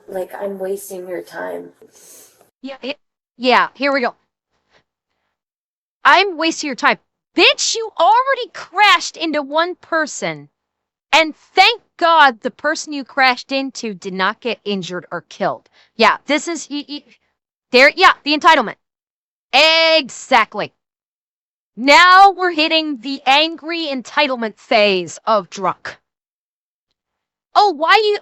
like, I'm wasting your time. Yeah, here we go. I'm wasting your time. Bitch, you already crashed into one person. And thank God the person you crashed into did not get injured or killed. Yeah, this is... the entitlement. Exactly. Now we're hitting the angry entitlement phase of drunk. Oh, why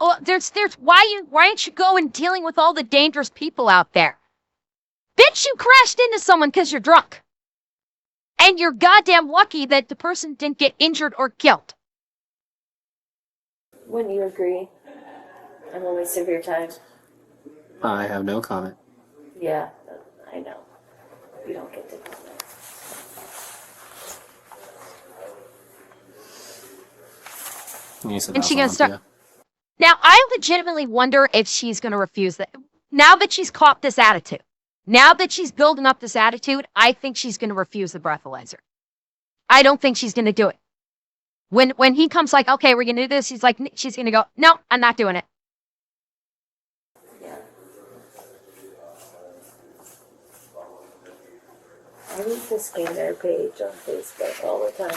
aren't you going dealing with all the dangerous people out there? Bitch, you crashed into someone because you're drunk. And you're goddamn lucky that the person didn't get injured or killed. Wouldn't you agree? I'm a waste of your time. I have no comment. Yeah, I know. You don't get to comment. And she's gonna start. Now, I legitimately wonder if she's gonna refuse that. Now that she's caught this attitude, now that she's building up this attitude, I think she's gonna refuse the breathalyzer. I don't think she's gonna do it. When he comes like, okay, we're gonna do this, she's gonna go, no, I'm not doing it. I need to scan their page on Facebook all the time.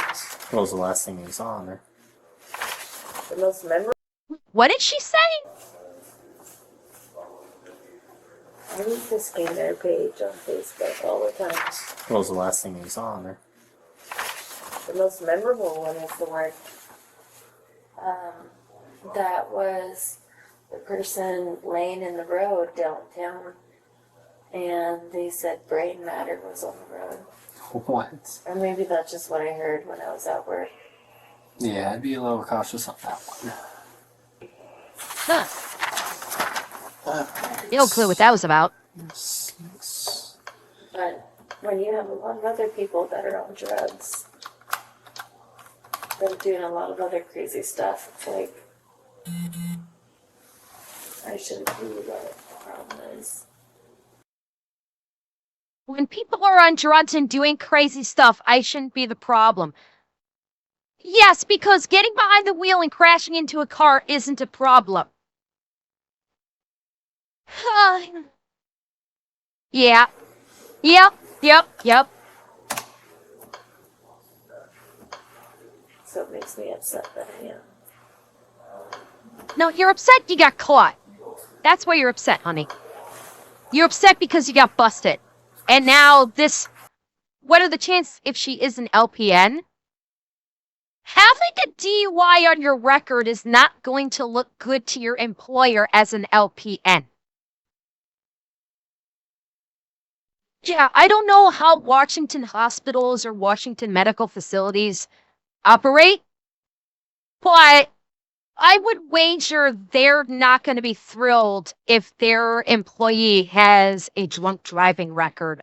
What was the last thing you saw on there? The most memorable. What did she say? I need to scan their page on Facebook all the time. What was the last thing you saw on there? The most memorable one is the one that was the person laying in the road downtown, and they said brain matter was on the road. What? Or maybe that's just what I heard when I was at work. Yeah, I'd be a little cautious on that one. Huh. No clue what that was about. But when you have a lot of other people that are on drugs, that are doing a lot of other crazy stuff, it's like, I shouldn't be what the problem is. When people are on drugs and doing crazy stuff, I shouldn't be the problem. Yes, because getting behind the wheel and crashing into a car isn't a problem. Yeah. Yep. So it makes me upset that I am. No, you're upset you got caught. That's why you're upset, honey. You're upset because you got busted. And now this... What are the chances if she is an LPN? Having a DUI on your record is not going to look good to your employer as an LPN. Yeah, I don't know how Washington hospitals or Washington medical facilities operate, but I would wager they're not going to be thrilled if their employee has a drunk driving record.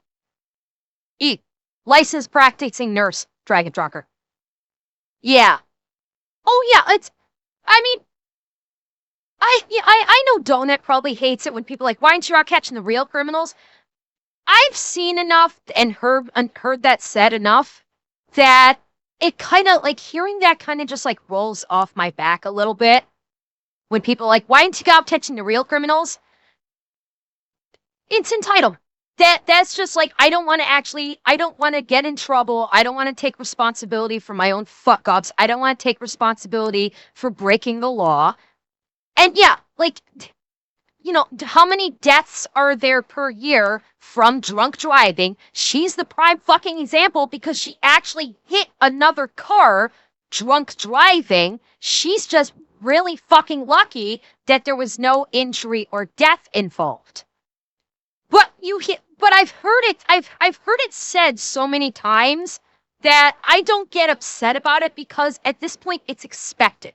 Licensed practicing nurse, Dragon Trucker. Yeah. Oh yeah, I know Donut probably hates it when people are like, why aren't you out catching the real criminals? I've seen enough and heard that said enough that it kind of, like, hearing that kind of just, like, rolls off my back a little bit. When people are like, why aren't you out catching the real criminals? It's entitled. That's just, like, I don't want to get in trouble. I don't want to take responsibility for my own fuck-ups. I don't want to take responsibility for breaking the law. And yeah, like... You know, how many deaths are there per year from drunk driving? She's the prime fucking example because she actually hit another car drunk driving. She's just really fucking lucky that there was no injury or death involved. But I've heard it said so many times that I don't get upset about it because at this point it's expected.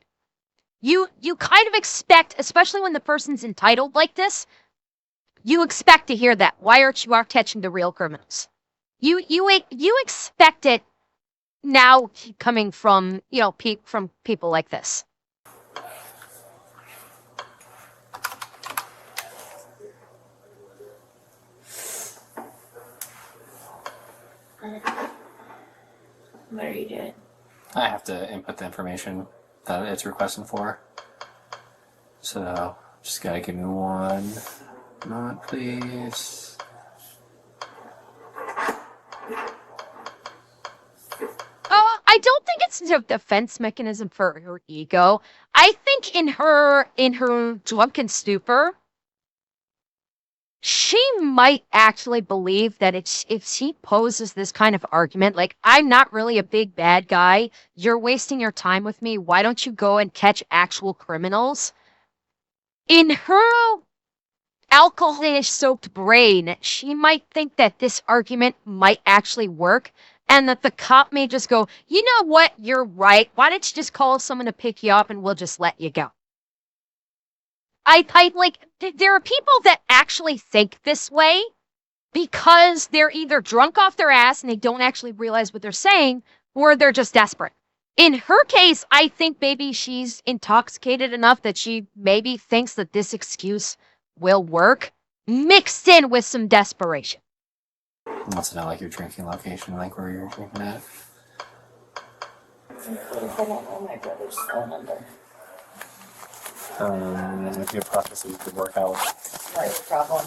You kind of expect, especially when the person's entitled like this, you expect to hear that. Why aren't you out catching the real criminals? You expect it now coming from, from people like this. What are you doing? I have to input the information that it's requesting for. So, just gotta give me one moment, please. I don't think it's a defense mechanism for her ego. I think in her drunken stupor, she might actually believe that if she poses this kind of argument, like, I'm not really a big bad guy, you're wasting your time with me, why don't you go and catch actual criminals? In her alcohol-soaked brain, she might think that this argument might actually work, and that the cop may just go, you know what, you're right, why don't you just call someone to pick you up and we'll just let you go. There are people that actually think this way because they're either drunk off their ass and they don't actually realize what they're saying, or they're just desperate. In her case, I think maybe she's intoxicated enough that she maybe thinks that this excuse will work, mixed in with some desperation. What's it not like your drinking location, like where you're drinking at? What if I don't know my brother's phone number? If your process is to work out. Not your problem.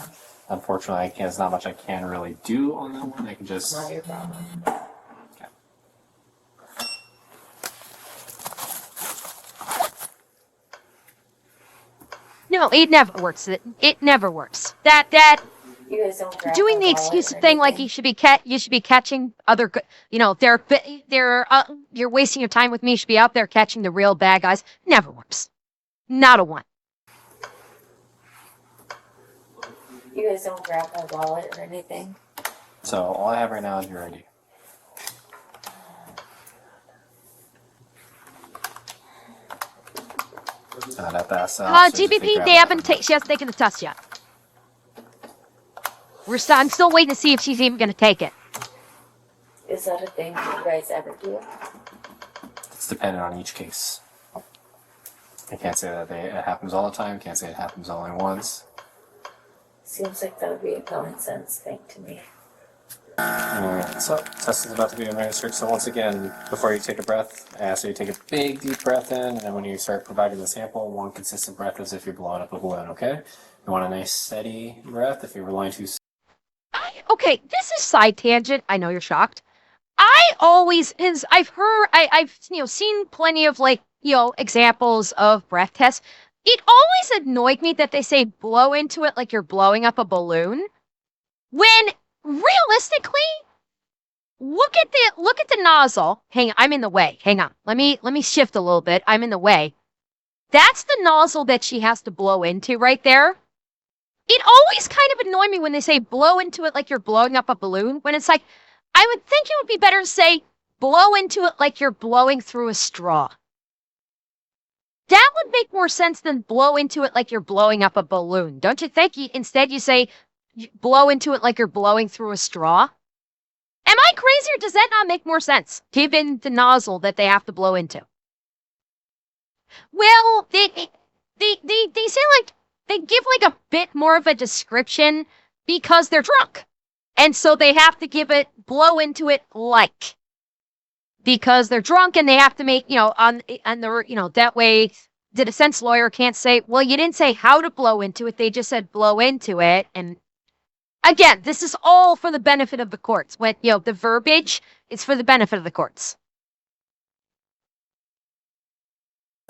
Unfortunately, there's not much I can really do on that one. I can just. Not your problem. Okay. No, it never works. It never works. That You guys don't grab doing my the wallet excuse or thing like anything? you should be catching other you're wasting your time with me. You should be out there catching the real bad guys. Never works. Not a one. You guys don't grab my wallet or anything? So all I have right now is your ID. That pass out. so just GBP, grab they it. haven't she hasn't taken the test yet. I'm still waiting to see if she's even going to take it. Is that a thing you guys ever do? It's dependent on each case. I can't say that it happens all the time. Can't say it happens only once. Seems like that would be a common sense thing to me. Alright, so test is about to be administered. So once again, before you take a breath, I ask you to take a big deep breath in, and then when you start providing the sample, one consistent breath as if you're blowing up a balloon, okay? You want a nice steady breath. If you're blowing too Okay, this is side tangent. I know you're shocked. I've heard, I've seen plenty of examples of breath tests. It always annoyed me that they say blow into it like you're blowing up a balloon. When realistically, look at the nozzle. Hang on, I'm in the way. Hang on. Let me shift a little bit. I'm in the way. That's the nozzle that she has to blow into right there. It always kind of annoyed me when they say blow into it like you're blowing up a balloon, when it's like, I would think it would be better to say blow into it like you're blowing through a straw. That would make more sense than blow into it like you're blowing up a balloon. Don't you think? Instead, you say blow into it like you're blowing through a straw. Am I crazy, or does that not make more sense, given the nozzle that they have to blow into? Well, they say they give a bit more of a description because they're drunk. And so they have to blow into it because they're drunk, and they have to make, that way the defense lawyer can't say, well, you didn't say how to blow into it. They just said blow into it. And again, this is all for the benefit of the courts. When, the verbiage is for the benefit of the courts.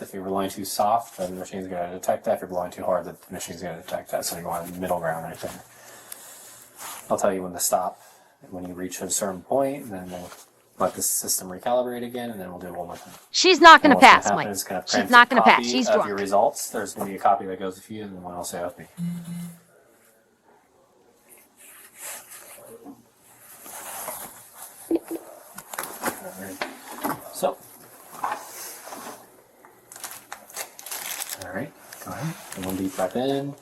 If you're blowing too soft, then the machine's going to detect that. If you're blowing too hard, the machine's going to detect that. So you want a middle ground right there. I'll tell you when to stop when you reach a certain point, and then we'll let the system recalibrate again, and then we'll do it one more time. She's not going to And what's pass, gonna Mike. happen is gonna She's print not a going to pass. copy She's of drunk. your results. There's going to be a copy that goes with you, and one will stay with me. So, all right, go ahead. And one deep breath in.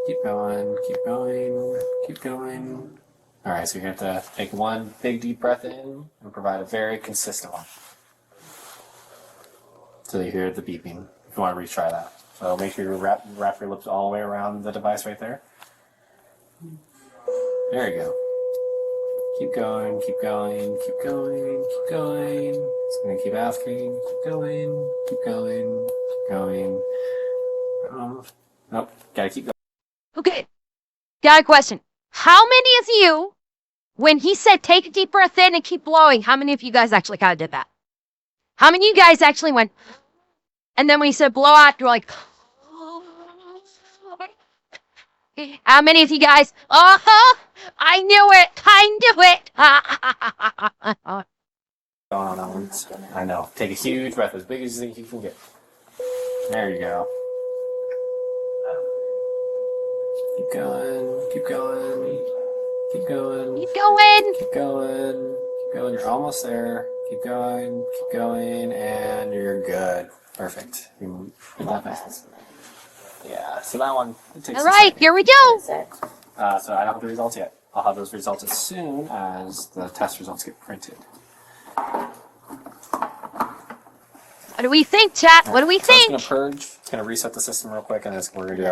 Keep going, keep going, keep going. All right, so you're going to have to take one big deep breath in and provide a very consistent one. So you hear the beeping, if you want to retry that. So make sure you wrap your lips all the way around the device right there. There you go. Keep going, keep going, keep going, keep going. It's going to keep asking, keep going, keep going, keep going. Nope, gotta keep going. Okay, got a question. How many of you, when he said take a deep breath in and keep blowing, how many of you guys actually kind of did that? How many of you guys actually went, and then when he said blow out, you're like, how many of you guys, I knew it, Going on that one. I know. Take a huge breath, as big as you think you can get. There you go. Keep going, keep going, keep going, Keep going. keep going, keep going. You're almost there. Keep going, and you're good. Perfect. You did that fast. Yeah, so that one it takes All a right, second. here we What go. is that? So I don't have the results yet. I'll have those results as soon as the test results get printed. What do we think, chat? What do we So think? it's gonna purge. It's gonna reset the system real quick, and we're gonna do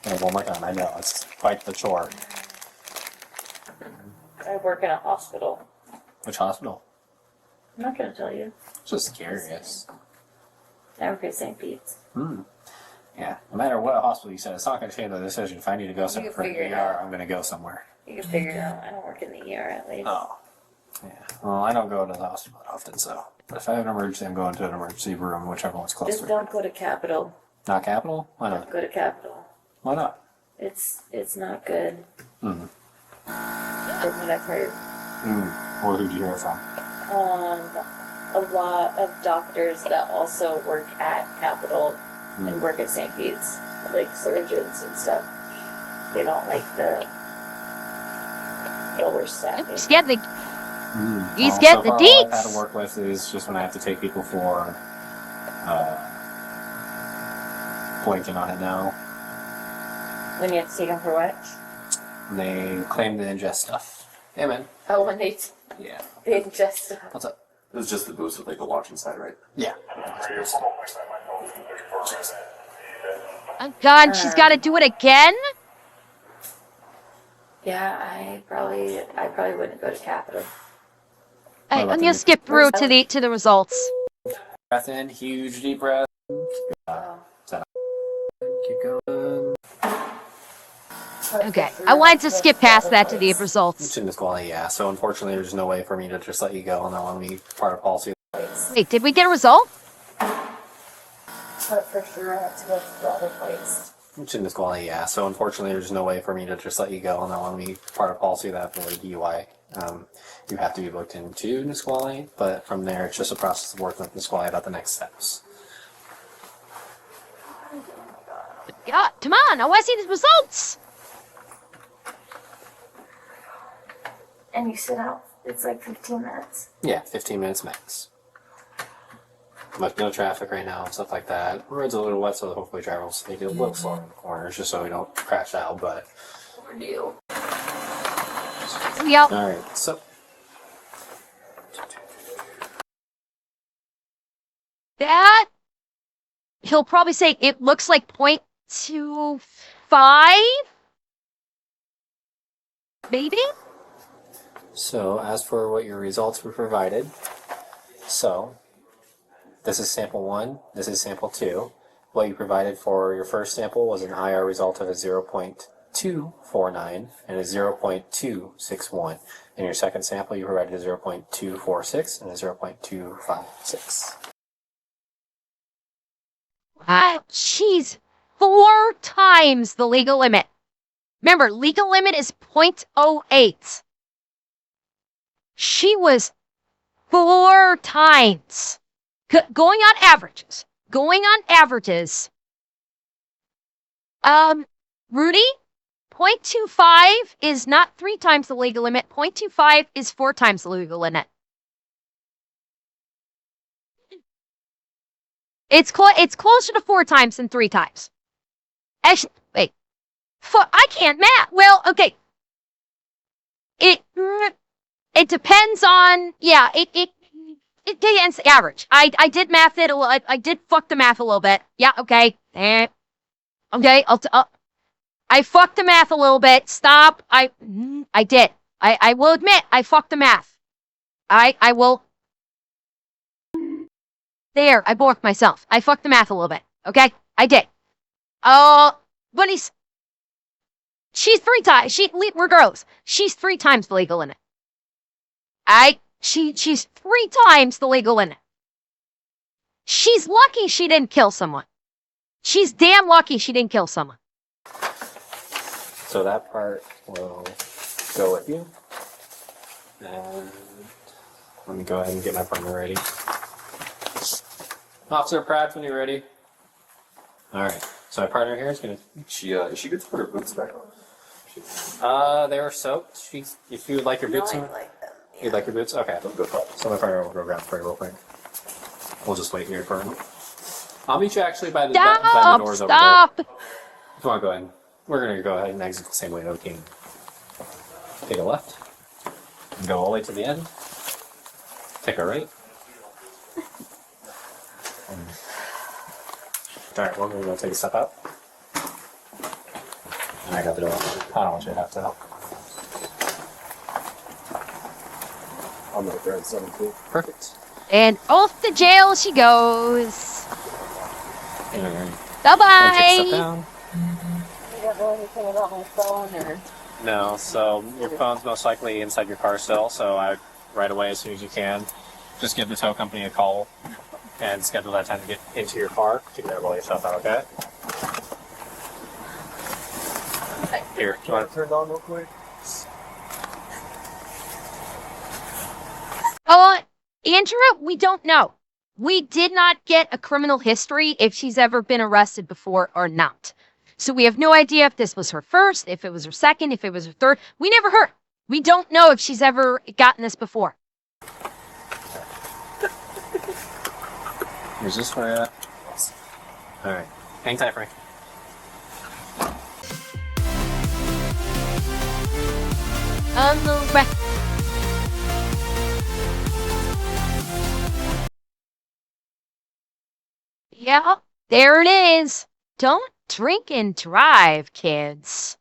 that one more time. I know it's quite the chore. I work in a hospital. Which hospital? I'm not gonna tell you. Just curious. I work at St. Pete's. Yeah, no matter what hospital you said, it's not going to change the decision. If I need to go somewhere for an figure it ER, out. I'm going to go somewhere. You can figure it out. I don't work in the ER at least. Oh. Yeah. Well, I don't go to the hospital that often, so. But if I have an emergency, I'm going to an emergency room, whichever one's closer. Just don't go to Capitol. Not Capital? Why not? Don't go to Capitol. Why not? It's not good. Hmm. From what I've heard. Well, who'd you hear it from? A lot of doctors that also work at Capitol and work at St. Pete's, like surgeons and stuff. They don't like the lower staffing. Just get the He's Well, getting so the far all I've had deets. to work with is just when I have to take people for, blanking on it now. When you have to take them for what? And they claim to ingest stuff. Hey man. Oh, when they Yeah. ingest. What's up? This is just the boost with like the watch inside, right? Yeah. Oh God, she's got to do it again. Yeah, I probably wouldn't go to Capitol. I'm about gonna the- skip through to the results. Breath in, huge deep breath. Oh. Keep going. Okay, I wanted to skip past that to the results. It's in this quality, yeah. So unfortunately, there's no way for me to just let you go on that one. We part of policy. Wait, did we get a result? But for sure, I have to go to the other place. It's in this quality, yeah. So unfortunately, there's no way for me to just let you go on that one. We part of policy that for DUI. You have to be booked into Nisqually, but from there, it's just a process of working with Nisqually about the next steps. God, come on, I want to see the results. And you sit out. It's like 15 minutes. Yeah, 15 minutes max. But no traffic right now and stuff like that. Road's a little wet, so hopefully drivers will take it a little slower in the corners just so we don't crash out. But Ordeal. Yep. all right, so That he'll probably say it looks like 0.25, maybe. So, as for what your results were provided, so this is sample 1, this is sample 2. What you provided for your first sample was an IR result of a 0.249 and a 0.261. In your second sample, you provided a 0.246 and a 0.256. She's 4 times the legal limit. Remember, legal limit is 0.08. She was 4 times. Going on averages. Rudy, 0.25 is not 3 times the legal limit. 0.25 is 4 times the legal limit. It's closer to 4 times than 3 times. Actually, wait. I can't math. Well, okay. It depends on, yeah, it against the average. I did math it, I did fuck the math a little bit. Yeah, okay. Okay, I fucked the math a little bit. Stop. I did. I will admit, I fucked the math. I will. There, I borked myself. I fucked the math a little bit. Okay? I did. But she's 3 times, we're girls. She's 3 times the legal limit. She's 3 times the legal limit. She's lucky she didn't kill someone. She's damn lucky she didn't kill someone. So that part will go with you. And let me go ahead and get my partner ready. Officer Pratt, when you're ready. Alright, so my partner here is gonna. Is she good to put her boots back on? They were soaked. If you would like your boots on. You'd like your boots? Okay. So my partner will go grab for you real quick. We'll just wait here for him. I'll meet you actually by the doors over there. If you want to go ahead. We're going to go ahead and exit the same way that we came. Take a left. And go all the way to the end. Take a right. Alright, we're going to take a step out. And I got the door open. I don't want you to have to. I'm gonna grab something too. Perfect. And off to jail she goes. Alright. And take a step Bye-bye. down. You don't know anything about my phone or. No, so your phone's most likely inside your car still, so I would, right away, as soon as you can, just give the tow company a call and schedule that time to get into your car to get all your stuff out, okay? Here, do you want Turned on real quick. Andrea, we don't know. We did not get a criminal history if she's ever been arrested before or not. So we have no idea if this was her first, if it was her second, if it was her third. We never heard. We don't know if she's ever gotten this before. Here's this for you. Alright. Hang tight, Frank. On the rec- Yeah, there it is. Don't drink and drive, kids.